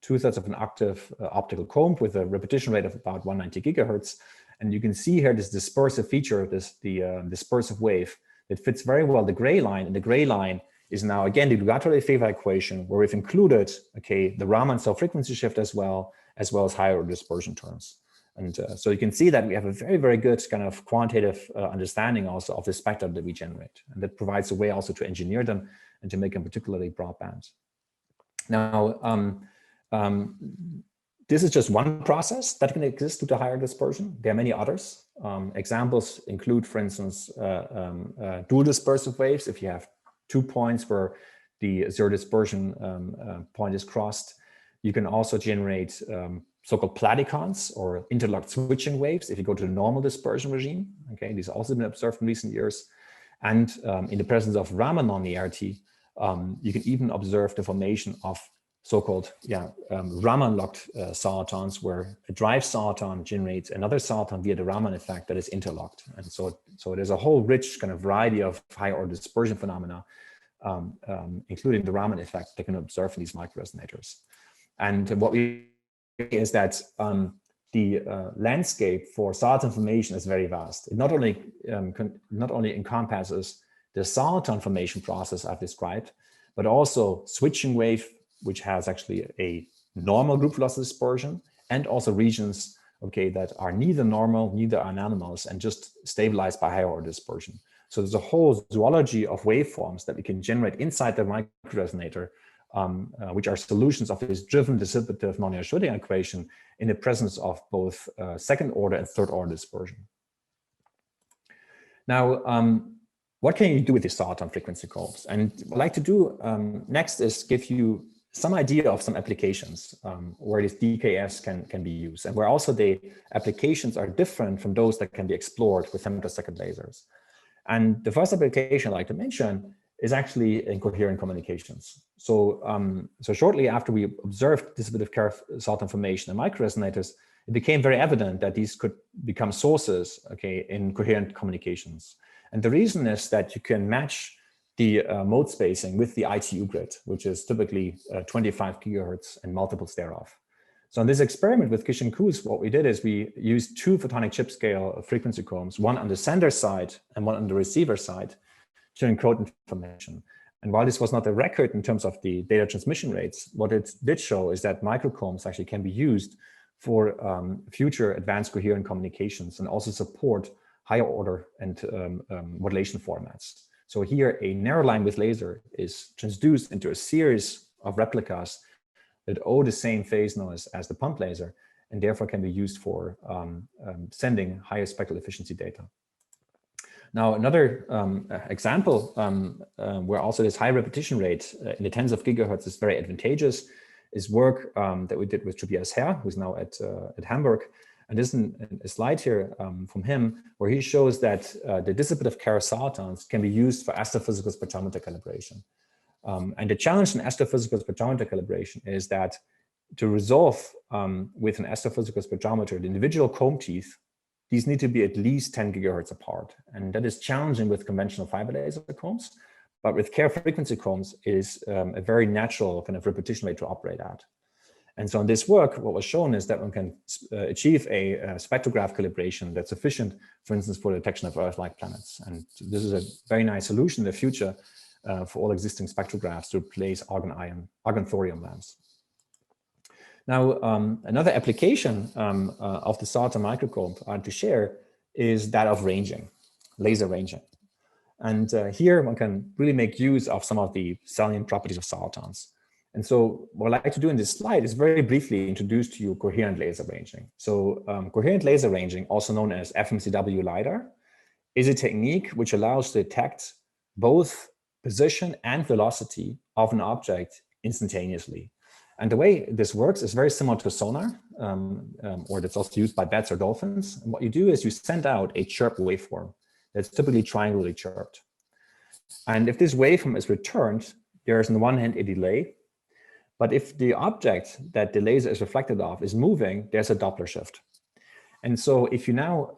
Speaker 2: 2/3 of an octave optical comb with a repetition rate of about 190 gigahertz. And you can see here this dispersive feature, the dispersive wave that fits very well the gray line. And the gray line is now again the Lugiato-Lefever equation, where we've included the Raman cell frequency shift as well as higher dispersion terms. And so you can see that we have a very, very good kind of quantitative understanding also of the spectra that we generate. And that provides a way also to engineer them and to make them particularly broadband. Now, this is just one process that can exist due to higher dispersion. There are many others. Examples include, for instance, dual dispersive waves. If you have 2 points where the zero dispersion point is crossed, you can also generate so-called platicons or interlocked switching waves if you go to the normal dispersion regime. These have also been observed in recent years. And in the presence of Raman nonlinearity, you can even observe the formation of so-called Raman-locked solitons, where a drive soliton generates another soliton via the Raman effect that is interlocked. And so there's a whole rich kind of variety of high-order dispersion phenomena, including the Raman effect that can observe in these microresonators. And what we see is that the landscape for soliton formation is very vast. It not only encompasses the soliton formation process I've described, but also switching wave, which has actually a normal group velocity dispersion, and also regions, that are neither normal, neither are anomalous, and just stabilized by higher order dispersion. So there's a whole zoology of waveforms that we can generate inside the microresonator, which are solutions of this driven dissipative nonlinear Schrödinger equation in the presence of both second order and third order dispersion. Now, what can you do with these soliton frequency combs? And what I'd like to do next is give you some idea of some applications where these DKFs can be used, and where also the applications are different from those that can be explored with femtosecond lasers. And the first application I'd like to mention is actually in coherent communications. So, so shortly after we observed dissipative Kerr soliton formation in microresonators, it became very evident that these could become sources, in coherent communications. And the reason is that you can match the mode spacing with the ITU grid, which is typically 25 gigahertz and multiples thereof. So in this experiment with Kish and Kuz, what we did is we used 2 photonic chip scale frequency combs, one on the sender side and one on the receiver side, to encode information. And while this was not a record in terms of the data transmission rates, what it did show is that microcombs actually can be used for future advanced coherent communications and also support higher order and modulation formats. So here, a narrow line with laser is transduced into a series of replicas that owe the same phase noise as the pump laser, and therefore can be used for sending higher spectral efficiency data. Now, another example where also this high repetition rate in the tens of gigahertz is very advantageous is work that we did with Tobias, who's now at Hamburg. And this is a slide here from him, where he shows that the dissipative Kerr solitons can be used for astrophysical spectrometer calibration. And the challenge in astrophysical spectrometer calibration is that to resolve with an astrophysical spectrometer the individual comb teeth these need to be at least 10 gigahertz apart. And that is challenging with conventional fiber laser combs, but with Kerr frequency combs it is a very natural kind of repetition rate to operate at. And so in this work, what was shown is that one can achieve a spectrograph calibration that's sufficient, for instance, for the detection of Earth-like planets. And this is a very nice solution in the future for all existing spectrographs to replace argon-thorium lamps. Now, another application of the Soliton microcomb I want to share is that of ranging, laser ranging. And here one can really make use of some of the salient properties of solitons. And so what I'd like to do in this slide is very briefly introduce to you coherent laser ranging. So coherent laser ranging, also known as FCMW LiDAR, is a technique which allows to detect both position and velocity of an object instantaneously. And the way this works is very similar to sonar, or that's also used by bats or dolphins. And what you do is you send out a chirp waveform that's typically triangularly chirped. And if this waveform is returned, there is on the one hand a delay, but if the object that the laser is reflected off is moving, there's a Doppler shift. And so if you now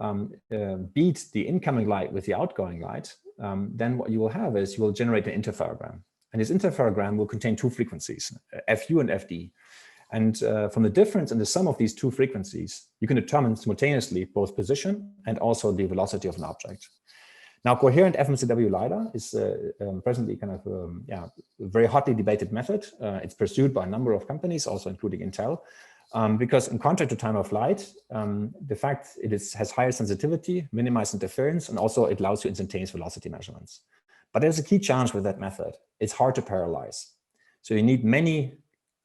Speaker 2: beat the incoming light with the outgoing light, then what you will have is you will generate an interferogram. And this interferogram will contain two frequencies, FU and FD. And from the difference in the sum of these two frequencies, you can determine simultaneously both position and also the velocity of an object. Now, coherent FCMW LiDAR is presently kind of a very hotly debated method. It's pursued by a number of companies, also including Intel, because in contrast to time of flight, the fact it has higher sensitivity, minimized interference, and also it allows you instantaneous velocity measurements. But there's a key challenge with that method. It's hard to parallelize. So you need many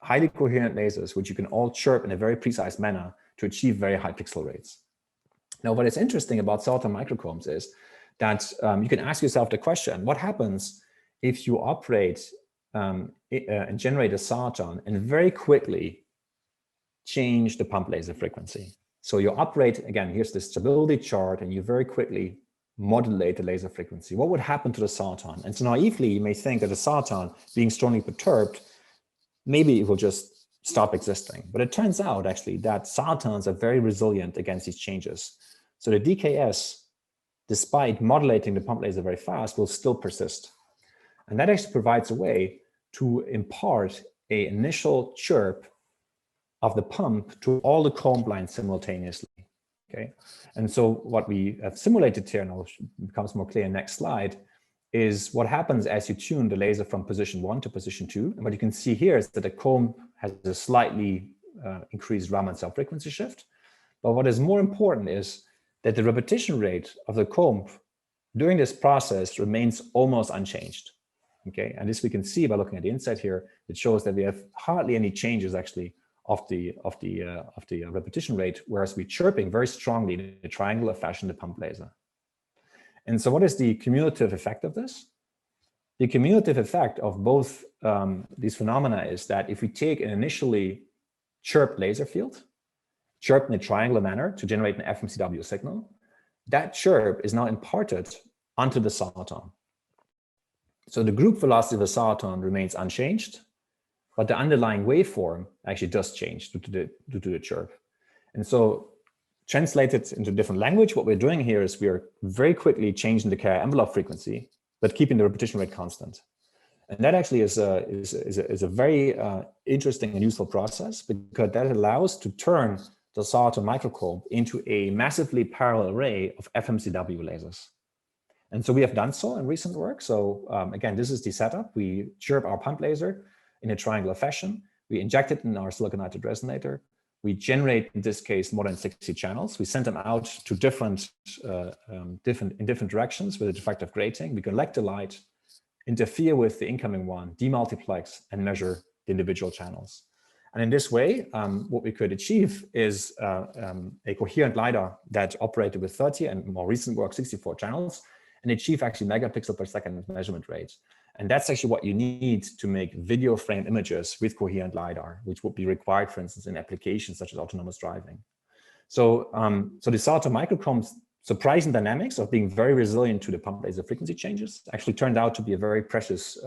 Speaker 2: highly coherent lasers, which you can all chirp in a very precise manner to achieve very high pixel rates. Now, what is interesting about Soliton microcombs is that you can ask yourself the question, what happens if you operate and generate a Soliton and very quickly change the pump laser frequency? So you operate, again, here's the stability chart, and you very quickly modulate the laser frequency. What would happen to the Soliton? And so naively, you may think that the Soliton being strongly perturbed, maybe it will just stop existing. But it turns out actually that Solitons are very resilient against these changes. So the DKS, despite modulating the pump laser very fast, will still persist. And that actually provides a way to impart an initial chirp of the pump to all the comb lines simultaneously. Okay, and so what we have simulated here, and it becomes more clear in the next slide, is what happens as you tune the laser from position 1 to position 2. And what you can see here is that the comb has a slightly increased Raman cell frequency shift. But what is more important is that the repetition rate of the comb during this process remains almost unchanged. Okay, and this we can see by looking at the inside here. It shows that we have hardly any changes actually of the repetition rate, whereas we're chirping very strongly in a triangular fashion the pump laser. And so what is the cumulative effect of this? The cumulative effect of both these phenomena is that if we take an initially chirped laser field, chirped in a triangular manner to generate an FCMW signal, that chirp is now imparted onto the Soliton. So the group velocity of the Soliton remains unchanged, but the underlying waveform actually does change due to the chirp. And so translated into different language, what we're doing here is we are very quickly changing the Kerr envelope frequency, but keeping the repetition rate constant. And that actually is a very interesting and useful process, because that allows to turn the Soliton microcomb into a massively parallel array of FCMW lasers. And so we have done so in recent work. So again, this is the setup. We chirp our pump laser in a triangular fashion. We inject it in our silicon nitride resonator. We generate, in this case, more than 60 channels. We send them out to different directions with a diffractive grating. We collect the light, interfere with the incoming one, demultiplex, and measure the individual channels. And in this way, what we could achieve is a coherent LiDAR that operated with 30 and more recent work, 64 channels, and achieve actually megapixel per second measurement rates. And that's actually what you need to make video frame images with coherent LiDAR, which would be required, for instance, in applications such as autonomous driving. So, so the Soliton microcomb's surprising dynamics of being very resilient to the pump laser frequency changes actually turned out to be a very precious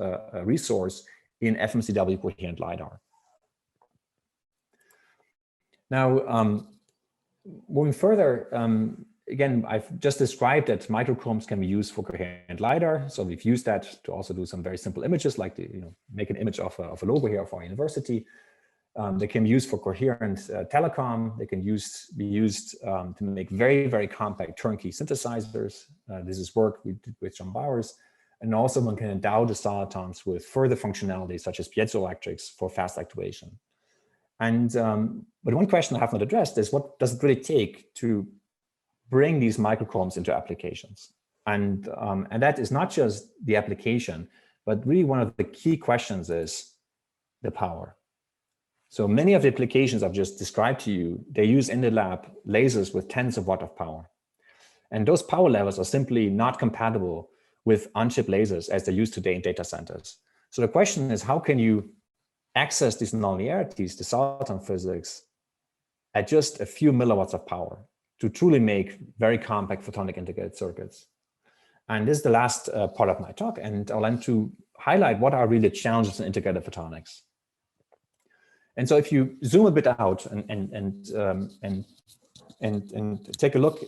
Speaker 2: resource in FCMW coherent LiDAR. Now, moving further, again, I've just described that microchromes can be used for coherent LiDAR. So we've used that to also do some very simple images, like make an image of a logo here of our university. They can be used for coherent telecom. They can be used to make very, very compact turnkey synthesizers. This is work we did with John Bowers. And also one can endow the solitons with further functionality, such as piezoelectrics for fast actuation. And but one question I have not addressed is, what does it really take to bring these microchromes into applications? And that is not just the application, but really one of the key questions is the power. So many of the applications I've just described to you, they use in the lab lasers with tens of watts of power. And those power levels are simply not compatible with on-chip lasers as they're used today in data centers. So the question is, how can you access these nonlinearities, the Soliton physics, at just a few milliwatts of power to truly make very compact photonic integrated circuits? And this is the last part of my talk, and I'll like to highlight what are really the challenges in integrated photonics. And so if you zoom a bit out and take a look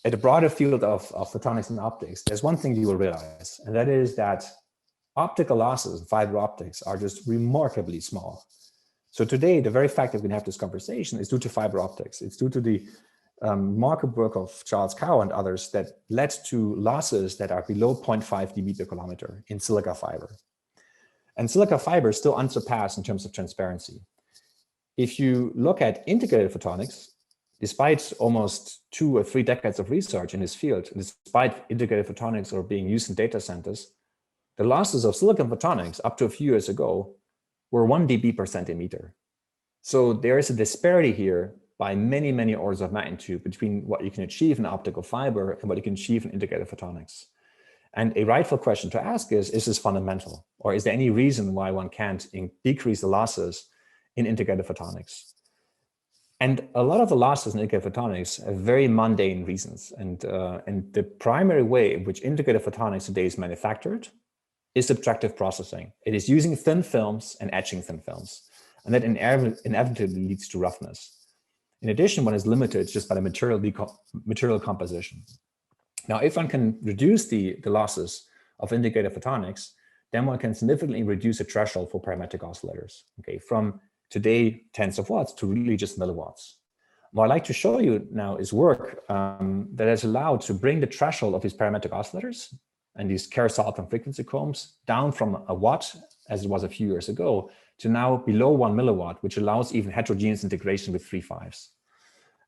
Speaker 2: at the broader field of photonics and optics, there's one thing you will realize, and that is that optical losses in fiber optics are just remarkably small. So today, the very fact that we can have this conversation is due to fiber optics. It's due to the remarkable work of Charles Cow and others that led to losses that are below 0.5 dB per kilometer in silica fiber. And silica fiber is still unsurpassed in terms of transparency. If you look at integrated photonics, despite almost 2 or 3 decades of research in this field, despite integrated photonics are being used in data centers, the losses of silicon photonics up to a few years ago were 1 dB per centimeter. So there is a disparity here by many, many orders of magnitude between what you can achieve in optical fiber and what you can achieve in integrated photonics. And a rightful question to ask is this fundamental? Or is there any reason why one can't decrease the losses in integrated photonics? And a lot of the losses in integrated photonics have very mundane reasons. And the primary way in which integrated photonics today is manufactured is subtractive processing. It is using thin films and etching thin films. And that inevitably leads to roughness. In addition, one is limited just by the material composition. Now, if one can reduce the losses of integrated photonics, then one can significantly reduce the threshold for parametric oscillators, okay, from today tens of watts to really just milliwatts. What I'd like to show you now is work that has allowed to bring the threshold of these parametric oscillators and these Kerr Soliton frequency combs down from a watt, as it was a few years ago, to now below 1 milliwatt, which allows even heterogeneous integration with 3/5.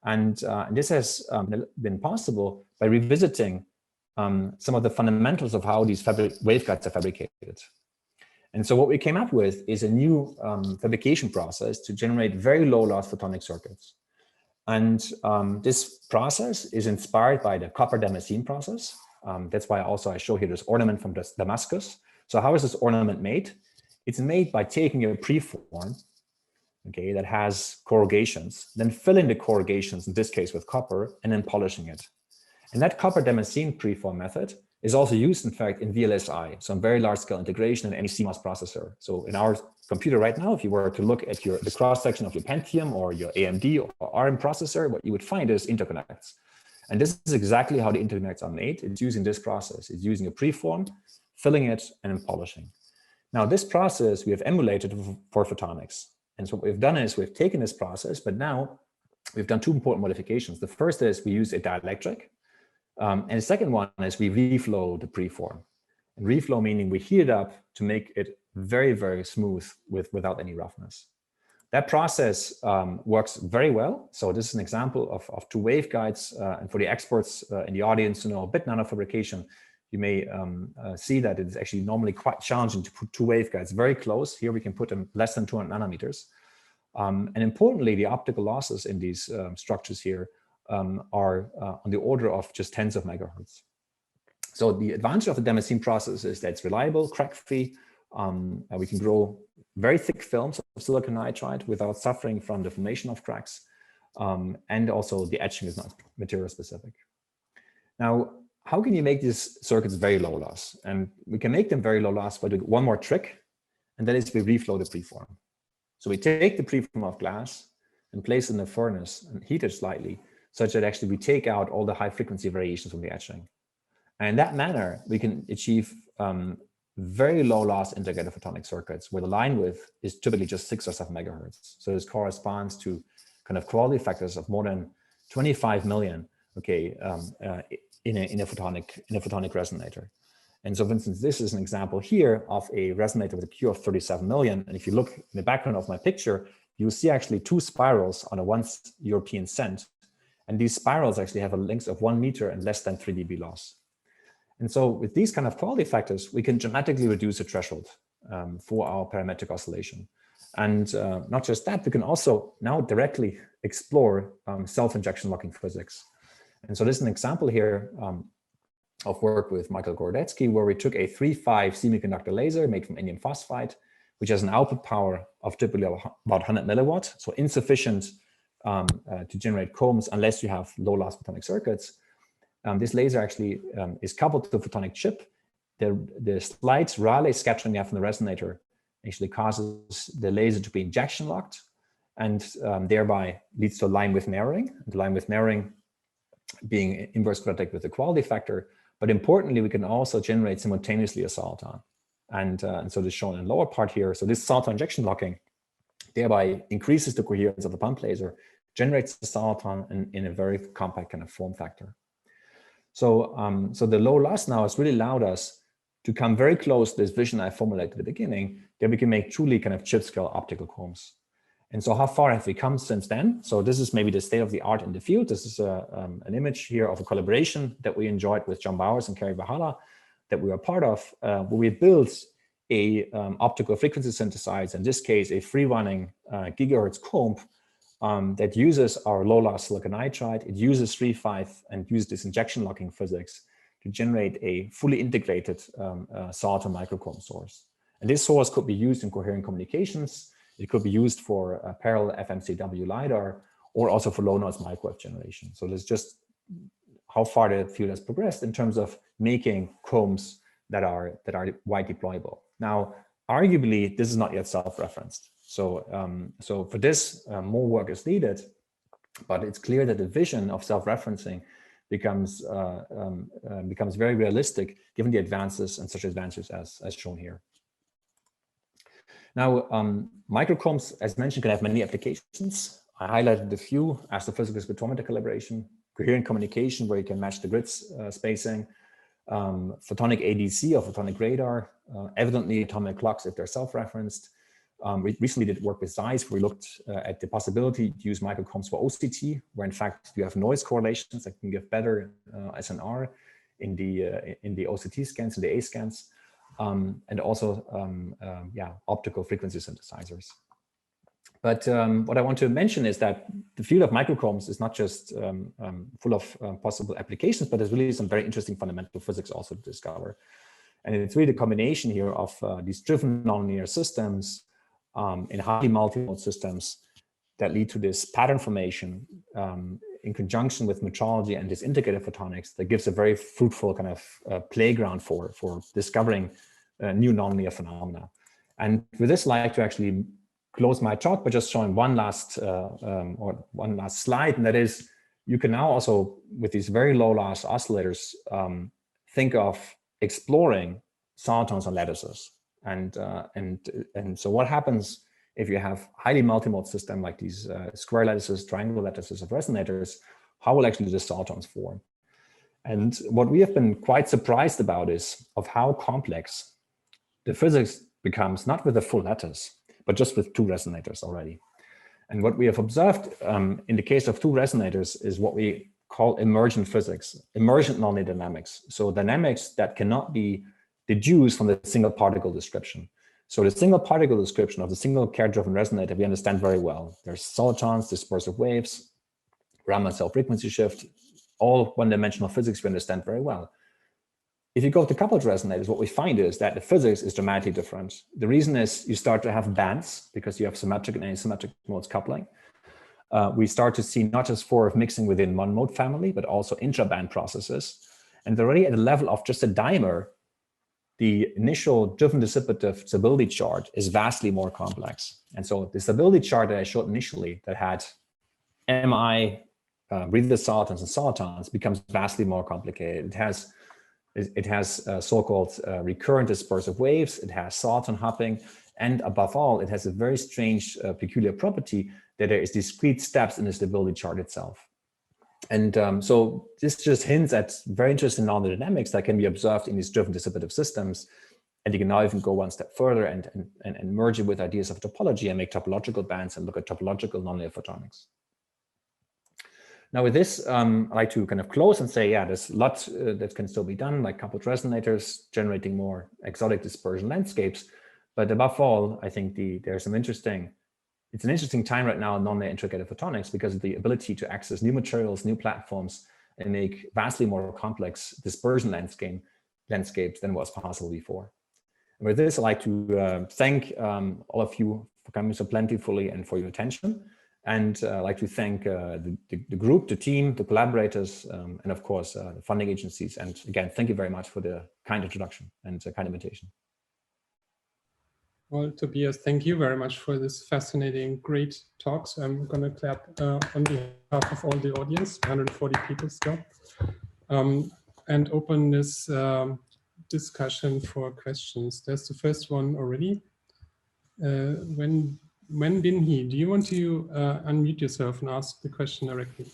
Speaker 2: And this has been possible by revisiting some of the fundamentals of how these waveguides are fabricated. And so what we came up with is a new fabrication process to generate very low loss photonic circuits. And this process is inspired by the copper damascene process. That's why also I show here this ornament from Damascus. So how is this ornament made? It's made by taking a preform, okay, that has corrugations, then filling the corrugations, in this case with copper, and then polishing it. And that copper damascene preform method is also used, in fact, in VLSI, so very large scale integration in any CMOS processor. So in our computer right now, if you were to look at the cross section of your Pentium or your AMD or ARM processor, what you would find is interconnects. And this is exactly how the interconnects are made. It's using this process. It's using a preform, filling it, and then polishing. Now, this process we have emulated for photonics. And so what we've done is we've taken this process, but now we've done 2 important modifications. The first is we use a dielectric. And the second one is we reflow the preform. And reflow meaning we heat it up to make it very, very smooth without any roughness. That process works very well. So this is an example of 2 waveguides. And for the experts in the audience to know a bit nanofabrication, you may see that it's actually normally quite challenging to put 2 waveguides very close. Here we can put them less than 200 nanometers. And importantly, the optical losses in these structures here are on the order of just tens of megahertz. So the advantage of the damascene process is that it's reliable, crack-free. We can grow very thick films of silicon nitride without suffering from the formation of cracks. And also the etching is not material specific. Now, how can you make these circuits very low loss? And we can make them very low loss by doing one more trick, and that is we reflow the preform. So we take the preform of glass and place it in a furnace and heat it slightly such that actually we take out all the high frequency variations from the etching. And in that manner, we can achieve very low loss integrated photonic circuits where the line width is typically just 6 or 7 megahertz. So this corresponds to kind of quality factors of more than 25 million, okay, in a photonic resonator. And so, for instance, this is an example here of a resonator with a Q of 37 million. And if you look in the background of my picture, you see actually 2 spirals on a 1 European cent. And these spirals actually have a length of 1 meter and less than 3 dB loss. And so with these kind of quality factors, we can dramatically reduce the threshold for our parametric oscillation. And not just that, we can also now directly explore self-injection locking physics. And so this is an example here of work with Michael Gorodetsky, where we took a 3.5 semiconductor laser made from indium phosphide, which has an output power of typically about 100 milliwatt, so insufficient to generate combs unless you have low loss photonic circuits. This laser actually is coupled to the photonic chip. The slight Rayleigh scattering from the resonator actually causes the laser to be injection locked and thereby leads to line width narrowing. The line width narrowing being inverse quadratic with the quality factor. But importantly, we can also generate simultaneously a soliton. And so this is shown in the lower part here. So this soliton injection locking thereby increases the coherence of the pump laser, generates the soliton in a very compact kind of form factor. So, so the low loss now has really allowed us to come very close to this vision I formulated at the beginning, that we can make truly kind of chip scale optical combs. And so how far have we come since then? So this is maybe the state of the art in the field. This is an image here of a collaboration that we enjoyed with John Bowers and Kerry Bahala that we were part of, where we built a optical frequency synthesizer, in this case, a free-running gigahertz comb that uses our low-loss silicon nitride. It uses 3.5 and uses this injection locking physics to generate a fully integrated Soliton microcomb source. And this source could be used in coherent communications. It could be used for parallel FCMW LiDAR or also for low noise microwave generation. So there's just how far the field has progressed in terms of making combs that are wide deployable. Now, arguably, this is not yet self-referenced. So, so for this, more work is needed, but it's clear that the vision of self-referencing becomes very realistic given the advances and such advances as shown here. Now, microcombs, as mentioned, can have many applications. I highlighted a few: astrophysical spectrometer calibration, coherent communication, where you can match the grids spacing, photonic ADC or photonic radar, evidently atomic clocks if they're self-referenced. We recently did work with Zeiss, where we looked at the possibility to use microcombs for OCT, where in fact you have noise correlations that can give better SNR in the OCT scans, in the A scans. And also, optical frequency synthesizers. But what I want to mention is that the field of microcombs is not just full of possible applications, but there's really some very interesting fundamental physics also to discover. And it's really the combination here of these driven nonlinear systems in highly multimode systems that lead to this pattern formation in conjunction with metrology and this integrated photonics that gives a very fruitful kind of playground for discovering new nonlinear phenomena. And with this, I'd like to actually close my talk by just showing one last slide, and that is, you can now also, with these very low loss oscillators, think of exploring solitons on lattices. And so what happens if you have highly multimode system like these square lattices, triangle lattices of resonators? How will actually the solitons form? And what we have been quite surprised about is of how complex the physics becomes, not with a full lattice, but just with 2 resonators already. And what we have observed in the case of 2 resonators is what we call emergent physics, emergent nonlinear dynamics. So dynamics that cannot be deduced from the single particle description. So the single particle description of the single carrier-driven resonator we understand very well. There's solitons, dispersive waves, Raman cell frequency shift, all one-dimensional physics we understand very well. If you go to coupled resonators, what we find is that the physics is dramatically different. The reason is you start to have bands because you have symmetric and asymmetric modes coupling. We start to see not just 4 of mixing within one mode family, but also intra-band processes. And already at the level of just a dimer, the initial driven dissipative stability chart is vastly more complex. And so the stability chart that I showed initially that had MI breather solitons and solitons becomes vastly more complicated. It has so-called recurrent dispersive waves. It has soliton hopping, and above all, it has a very strange peculiar property that there is discrete steps in the stability chart itself. And so this just hints at very interesting nonlinear dynamics that can be observed in these driven dissipative systems. And you can now even go one step further and merge it with ideas of topology and make topological bands and look at topological nonlinear photonics. Now with this, I'd like to kind of close and say, yeah, there's lots that can still be done, like coupled resonators, generating more exotic dispersion landscapes. But above all, I think it's an interesting time right now in nonlinear integrated photonics because of the ability to access new materials, new platforms, and make vastly more complex dispersion landscapes than was possible before. And with this, I'd like to thank all of you for coming so plentifully and for your attention. And I'd like to thank the group, the team, the collaborators, and of course, the funding agencies. And again, thank you very much for the kind introduction and kind invitation.
Speaker 1: Well, Tobias, thank you very much for this fascinating, great talks. I'm going to clap on behalf of all the audience, 140 people still, and open this discussion for questions. There's the first one already. When Binhi, do you want to unmute yourself and ask the question directly?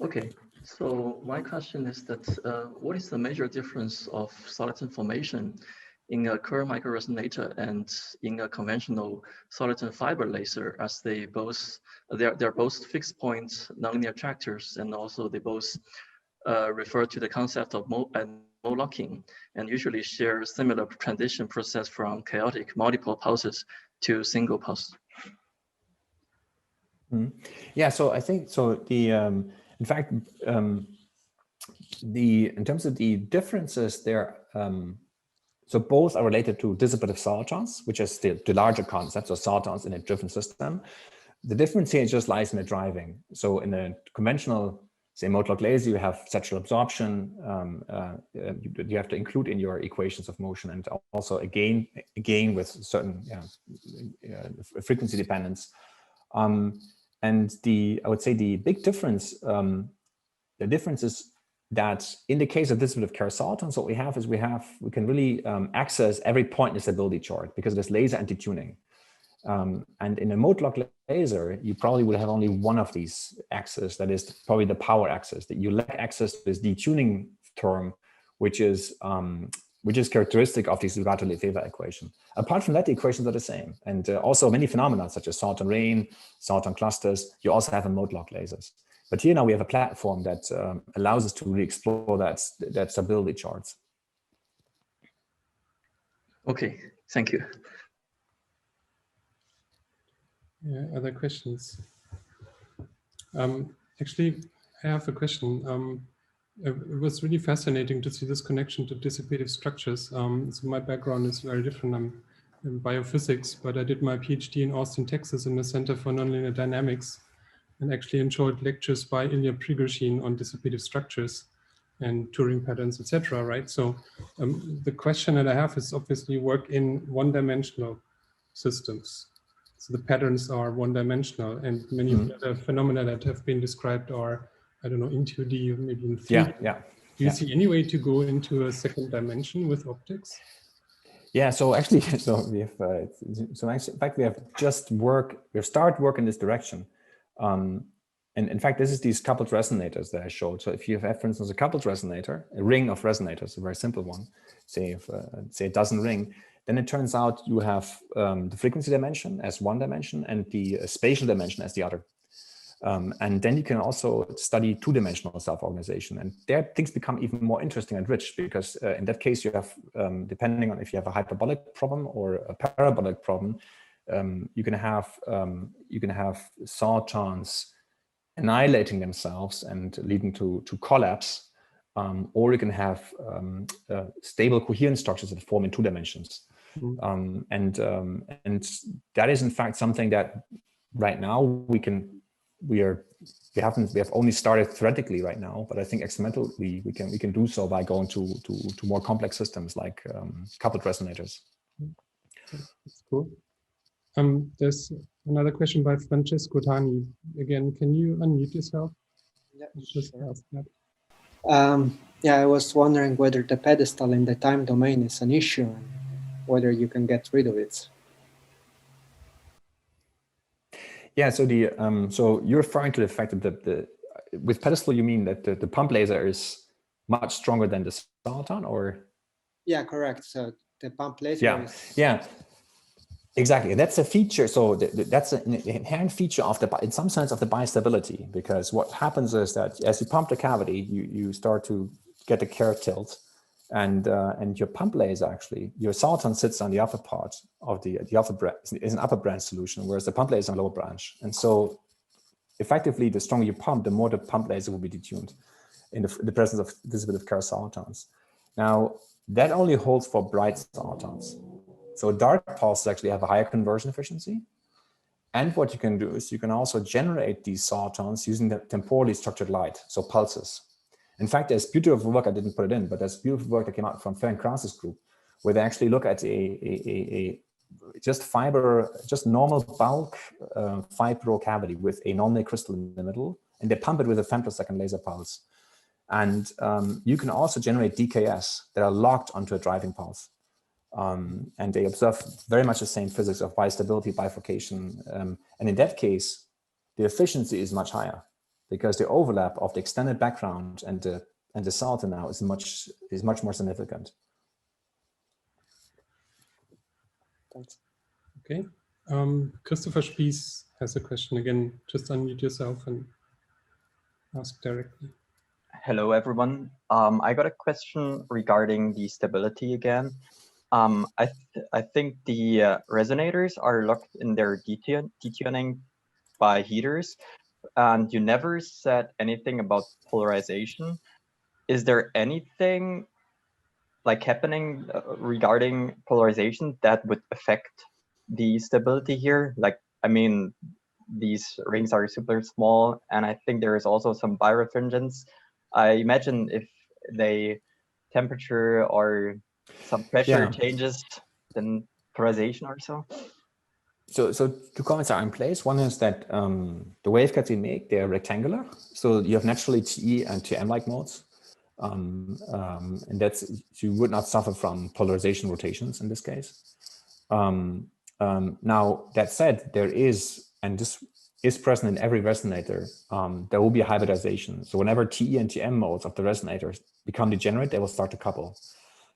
Speaker 3: Okay, so my question is that what is the major difference of soliton formation in a Kerr microresonator and in a conventional soliton fiber laser, as they're both fixed point nonlinear attractors, and also they both refer to the concept of mode locking, and usually share similar transition process from chaotic multiple pulses to single pulse.
Speaker 2: Yeah, so I think so. In fact, in terms of the differences there, so both are related to dissipative solitons, which is the larger concept, so solitons in a driven system. The difference here just lies in the driving. So in a conventional, say, mode-lock laser, you have sexual absorption. You have to include in your equations of motion, and also a gain with certain frequency dependence. And I would say the big difference, the difference is that in the case of dissipative Kerr solitons, what we have is we can really access every point in the stability chart because there's laser anti-tuning. And in a mode-lock laser, you probably would have only one of these axes, that is probably the power axis, that you lack access to this detuning term, which is characteristic of this Lugiato-Lefever equation. Apart from that, the equations are the same. And also many phenomena such as Soliton rain, Soliton clusters, you also have in mode-lock lasers. But here now we have a platform that allows us to really explore that stability charts.
Speaker 3: Okay, thank you.
Speaker 1: Yeah, other questions? Actually, I have a question. It was really fascinating to see this connection to dissipative structures. So my background is very different. I'm in biophysics, but I did my PhD in Austin, Texas in the Center for Nonlinear Dynamics, and actually enjoyed lectures by Ilya Prigozhin on dissipative structures and Turing patterns, etc. Right? So the question that I have is obviously work in one-dimensional systems. So the patterns are one-dimensional, and many of the phenomena that have been described are, I don't know, in 2D or maybe in 3D.
Speaker 2: Yeah.
Speaker 1: Do you see any way to go into a second dimension with optics?
Speaker 2: Yeah, so actually, we have, in fact, we have started work in this direction. And in fact, this is these coupled resonators that I showed. So if you have, for instance, a coupled resonator, a ring of resonators, a very simple one, say a dozen ring, then it turns out you have the frequency dimension as one dimension and the spatial dimension as the other. And then you can also study two-dimensional self-organization. And there things become even more interesting and rich because in that case you have, depending on if you have a hyperbolic problem or a parabolic problem, you can have solitons annihilating themselves and leading to collapse, or you can have stable coherent structures that form in two dimensions. And that is in fact something that right now we have only started theoretically right now, but I think experimentally we can do so by going to more complex systems like coupled resonators.
Speaker 1: That's cool. There's Another question by Francesco Tani. Again, can you unmute yourself?
Speaker 4: Yeah,
Speaker 1: Just
Speaker 4: sure.
Speaker 1: ask that.
Speaker 4: Yeah, I was wondering whether the pedestal in the time domain is an issue and whether you can get rid of it.
Speaker 2: Yeah, so the so you're referring to the fact that the with pedestal you mean that the pump laser is much stronger than the Soliton, or?
Speaker 4: Yeah, correct. So the pump laser is.
Speaker 2: Yeah, exactly. That's a feature. So that's an inherent feature of in some sense of the bistability, because what happens is that as you pump the cavity, you start to get the Kerr tilt, and your pump laser actually, your Soliton sits on the upper part of the upper branch, is an upper branch solution, whereas the pump laser is on the lower branch. And so effectively, the stronger you pump, the more the pump laser will be detuned in the presence of dissipative Kerr solitons. Now, that only holds for bright solitons. So dark pulses actually have a higher conversion efficiency. And what you can do is you can also generate these solitons using the temporally structured light, so pulses. In fact, there's beautiful work, I didn't put it in, but there's beautiful work that came out from Ferenc Kras's group, where they actually look at just normal bulk fibro cavity with a non-linear crystal in the middle, and they pump it with a femtosecond laser pulse. And you can also generate DKS that are locked onto a driving pulse. And they observe very much the same physics of bistability, bifurcation. And in that case, the efficiency is much higher because the overlap of the extended background and the Soliton now is much more significant.
Speaker 4: Thanks.
Speaker 1: Okay. Christopher Spies has a question. Again, just unmute yourself and ask directly.
Speaker 5: Hello, everyone. I got a question regarding the stability again. I think the resonators are locked in their detuning by heaters, and you never said anything about polarization. Is there anything like happening regarding polarization that would affect the stability here? Like, I mean, these rings are super small, and I think there is also some birefringence. I imagine if they temperature or some pressure changes, then polarization or so.
Speaker 2: So two comments are in place. One is that the waveguides we make, they're rectangular. So you have naturally TE and TM-like modes. And that's, you would not suffer from polarization rotations in this case. Now, that said, there is, and this is present in every resonator, there will be a hybridization. So whenever TE and TM modes of the resonators become degenerate, they will start to couple.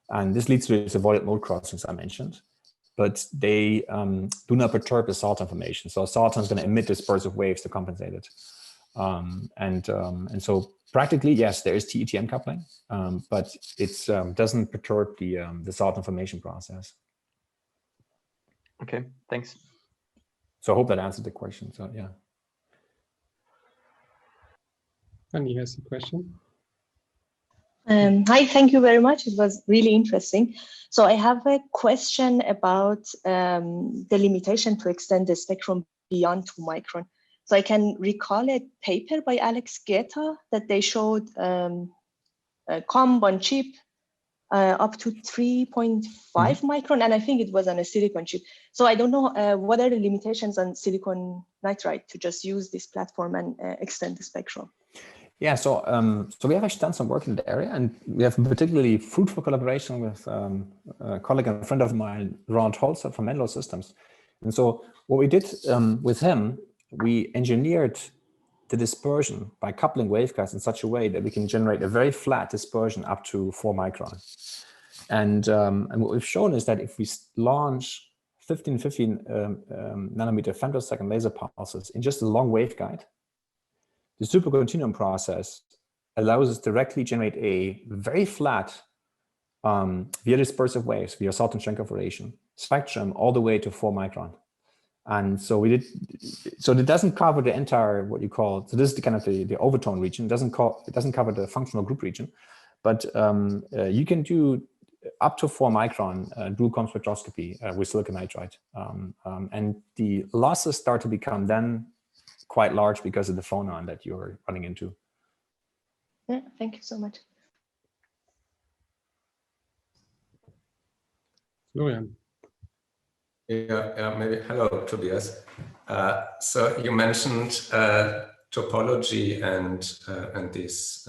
Speaker 2: And this leads to these avoided mode crossings I mentioned. But they do not perturb the Soliton formation. So a Soliton is going to emit dispersive waves to compensate it. And so practically, yes, there is TE-TM coupling, but it doesn't perturb the Soliton formation process.
Speaker 5: Okay, thanks.
Speaker 2: So I hope that answered the question. So yeah.
Speaker 1: Annie has a question.
Speaker 6: Hi, thank you very much. It was really interesting. So I have a question about the limitation to extend the spectrum beyond 2 micron. So I can recall a paper by Alex Guetta that they showed a comb on chip up to 3.5 micron, and I think it was on a silicon chip. So I don't know what are the limitations on silicon nitride to just use this platform and extend the spectrum.
Speaker 2: Yeah, so we have actually done some work in the area, and we have particularly fruitful collaboration with a colleague and a friend of mine, Ron Holzer from Menlo Systems. And so what we did with him, we engineered the dispersion by coupling waveguides in such a way that we can generate a very flat dispersion up to 4 micron. And what we've shown is that if we launch 15 nanometer femtosecond laser pulses in just a long waveguide, the supercontinuum process allows us to directly generate a very flat, via dispersive waves, via Soliton Cherenkov Radiation spectrum all the way to 4 micron. And so we did, so it doesn't cover the entire, what you call, so this is the kind of the overtone region. It doesn't cover the functional group region, but you can do up to 4 micron dual comb spectroscopy with silicon nitride. And the losses start to become then quite large because of the phonon that you're running into.
Speaker 6: Yeah, thank you so much.
Speaker 1: Florian.
Speaker 7: Yeah, maybe. Hello, Tobias. So you mentioned topology and these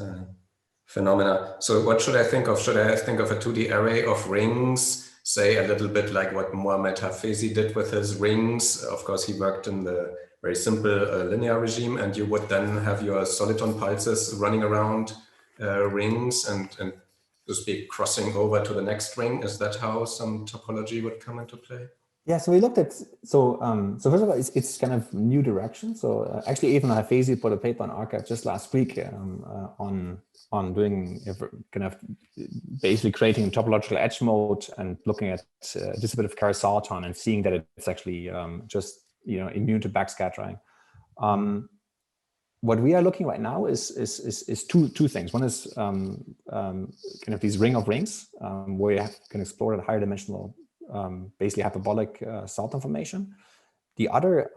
Speaker 7: phenomena. So what should I think of? Should I think of a 2D array of rings, say a little bit like what Mohamed Hafezi did with his rings? Of course, he worked in the very simple linear regime, and you would then have your soliton pulses running around rings and to speak, crossing over to the next ring. Is that how some topology would come into play?
Speaker 2: Yeah, so we looked at, so first of all, it's kind of new direction. So actually, even Hafezi put a paper on arXiv just last week on doing kind of basically creating a topological edge mode and looking at dissipative Kerr soliton and seeing that it's actually just immune to backscattering. What we are looking right now is two things. One is kind of these ring of rings where you can explore at higher dimensional, basically hyperbolic Soliton formation. The other,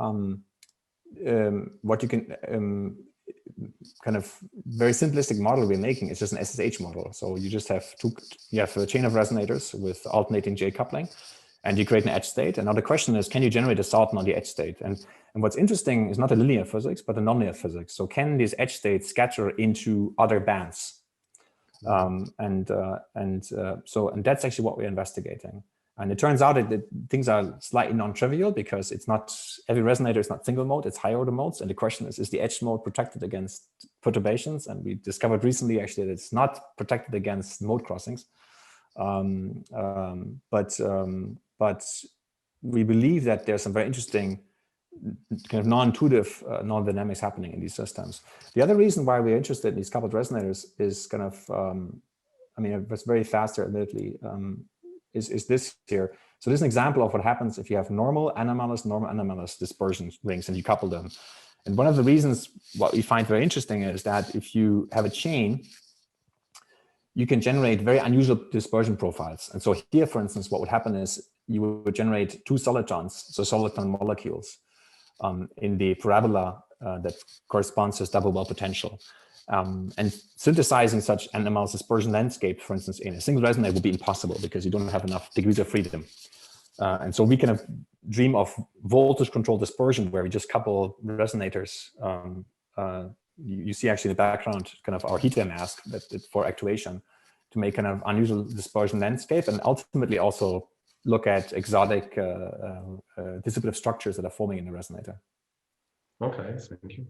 Speaker 2: what you can kind of very simplistic model we're making is just an SSH model. So you just have you have a chain of resonators with alternating J coupling, and you create an edge state. And now the question is, can you generate a Soliton on the edge state? And what's interesting is not the linear physics, but the nonlinear physics. So can these edge states scatter into other bands? And that's actually what we're investigating. And it turns out that things are slightly non-trivial because it's not, every resonator is not single mode, it's high order modes. And the question is the edge mode protected against perturbations? And we discovered recently actually that it's not protected against mode crossings. But we believe that there's some very interesting kind of non-intuitive non-dynamics happening in these systems. The other reason why we're interested in these coupled resonators is kind of, I mean, it was very fast here, admittedly, is this here. So this is an example of what happens if you have normal anomalous dispersion rings and you couple them. And one of the reasons what we find very interesting is that if you have a chain, you can generate very unusual dispersion profiles. And so here, for instance, what would happen is you would generate two solitons, so soliton molecules, in the parabola that corresponds to this double well potential. And synthesizing such anomalous dispersion landscape, for instance, in a single resonator would be impossible because you don't have enough degrees of freedom. And so we kind of dream of voltage controlled dispersion where we just couple resonators. You see actually in the background kind of our heat wave mask for actuation to make kind of unusual dispersion landscape and ultimately also look at exotic dissipative structures that are forming in the resonator.
Speaker 7: Okay, thank you.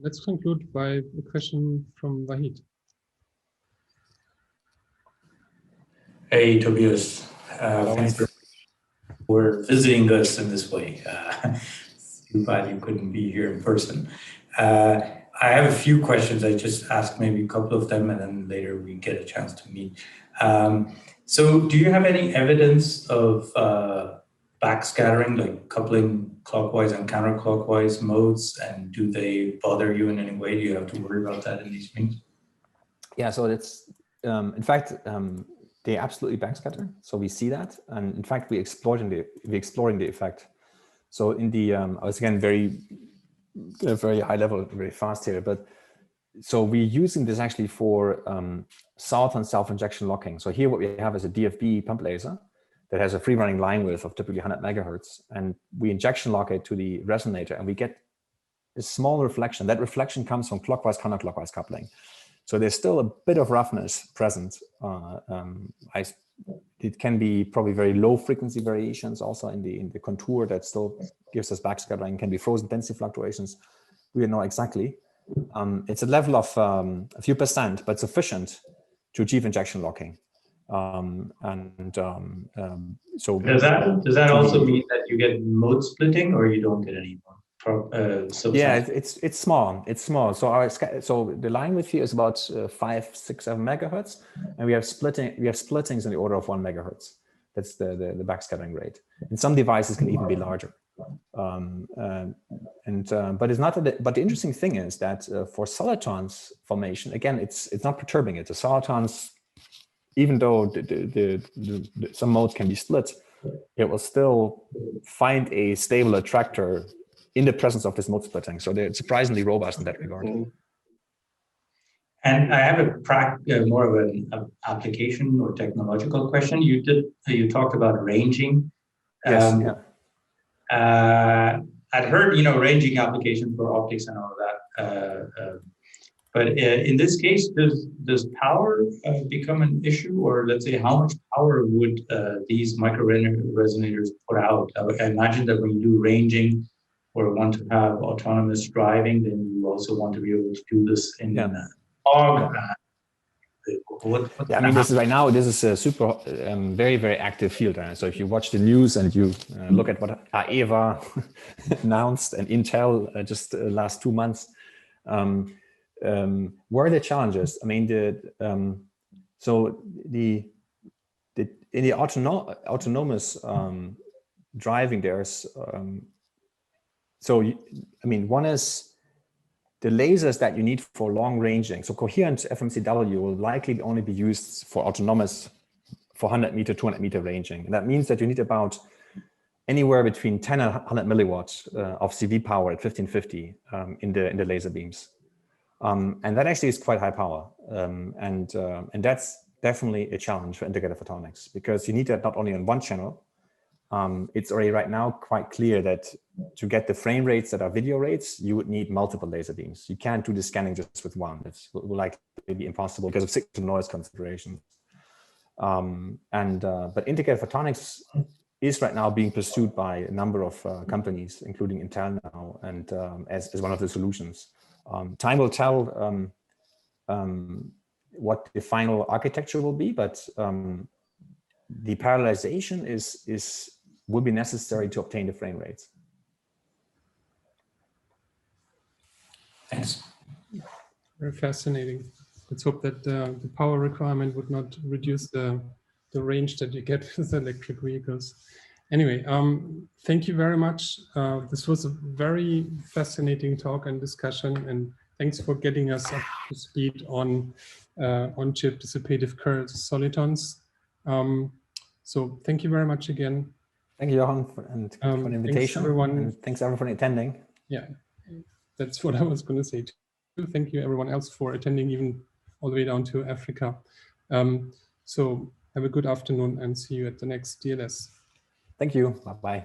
Speaker 1: Let's conclude by a question from Vahid.
Speaker 8: Hey, Tobias. Thanks for visiting us in this way. Too bad you couldn't be here in person. I have a few questions. I just ask maybe a couple of them and then later we get a chance to meet. So do you have any evidence of backscattering, like coupling clockwise and counterclockwise modes? And do they bother you in any way? Do you have to worry about that in these rings? Yeah, so it's, in fact, they absolutely backscatter. So we see that. And in fact, we're exploring the effect. So in the, I was again very high level, very fast here, but so we're using this actually for Soliton self-injection locking. So here what we have is a DFB pump laser that has a free running line width of typically 100 megahertz. And we injection lock it to the resonator and we get a small reflection. That reflection comes from clockwise, counterclockwise coupling. So there's still a bit of roughness present. It can be probably very low frequency variations also in the contour that still gives us backscattering, can be frozen density fluctuations. We don't know exactly. It's a level of a few percent, but sufficient to achieve injection locking. So does that also mean that you get mode splitting or you don't get any more? Yeah, it's small. It's small. So the line width here is about 5, 6, 7 megahertz, and we have splittings in the order of 1 megahertz. That's the backscattering rate. And some devices can even be larger. But it's not. But the interesting thing is that for solitons formation, again, it's not perturbing it. The solitons, even though some modes can be split, it will still find a stable attractor in the presence of this mode splitting. So they're surprisingly robust in that regard. And I have a more of an application or technological question. You talked about ranging. Yes. I'd heard, ranging application for optics and all of that. But in this case, does power become an issue, or let's say, how much power would these microresonators put out? I imagine that when you do ranging or want to have autonomous driving, then you also want to be able to do this in fog.
Speaker 2: I mean, this is right now. This is a super, very, very active field. So if you watch the news and you look at what AEVA announced and Intel just last 2 months, where are the challenges? I mean, in the autonomous driving, there's one is the lasers that you need for long ranging. So coherent FMCW will likely only be used for autonomous 400 meter, 200 meter ranging. And that means that you need about anywhere between 10 and 100 milliwatts of CV power at 1550 in the laser beams. And that actually is quite high power. And that's definitely a challenge for integrated photonics, because you need that not only on one channel. It's already right now quite clear that to get the frame rates that are video rates, you would need multiple laser beams. You can't do the scanning just with one. It's likely be impossible because of signal noise considerations. But integrated photonics is right now being pursued by a number of companies, including Intel now, and as one of the solutions. Time will tell what the final architecture will be, but the parallelization will be necessary to obtain the frame rates.
Speaker 8: Thanks.
Speaker 1: Very fascinating. Let's hope that the power requirement would not reduce the range that you get with electric vehicles. Anyway, thank you very much. This was a very fascinating talk and discussion, and thanks for getting us up to speed on chip dissipative Kerr solitons. So thank you very much again.
Speaker 2: Thank you, Johan, for the invitation.
Speaker 1: Thanks everyone.
Speaker 2: And thanks everyone for attending.
Speaker 1: Yeah, that's what I was going to say too. Thank you everyone else for attending, even all the way down to Africa. So have a good afternoon and see you at the next DLS.
Speaker 2: Thank you. Bye-bye.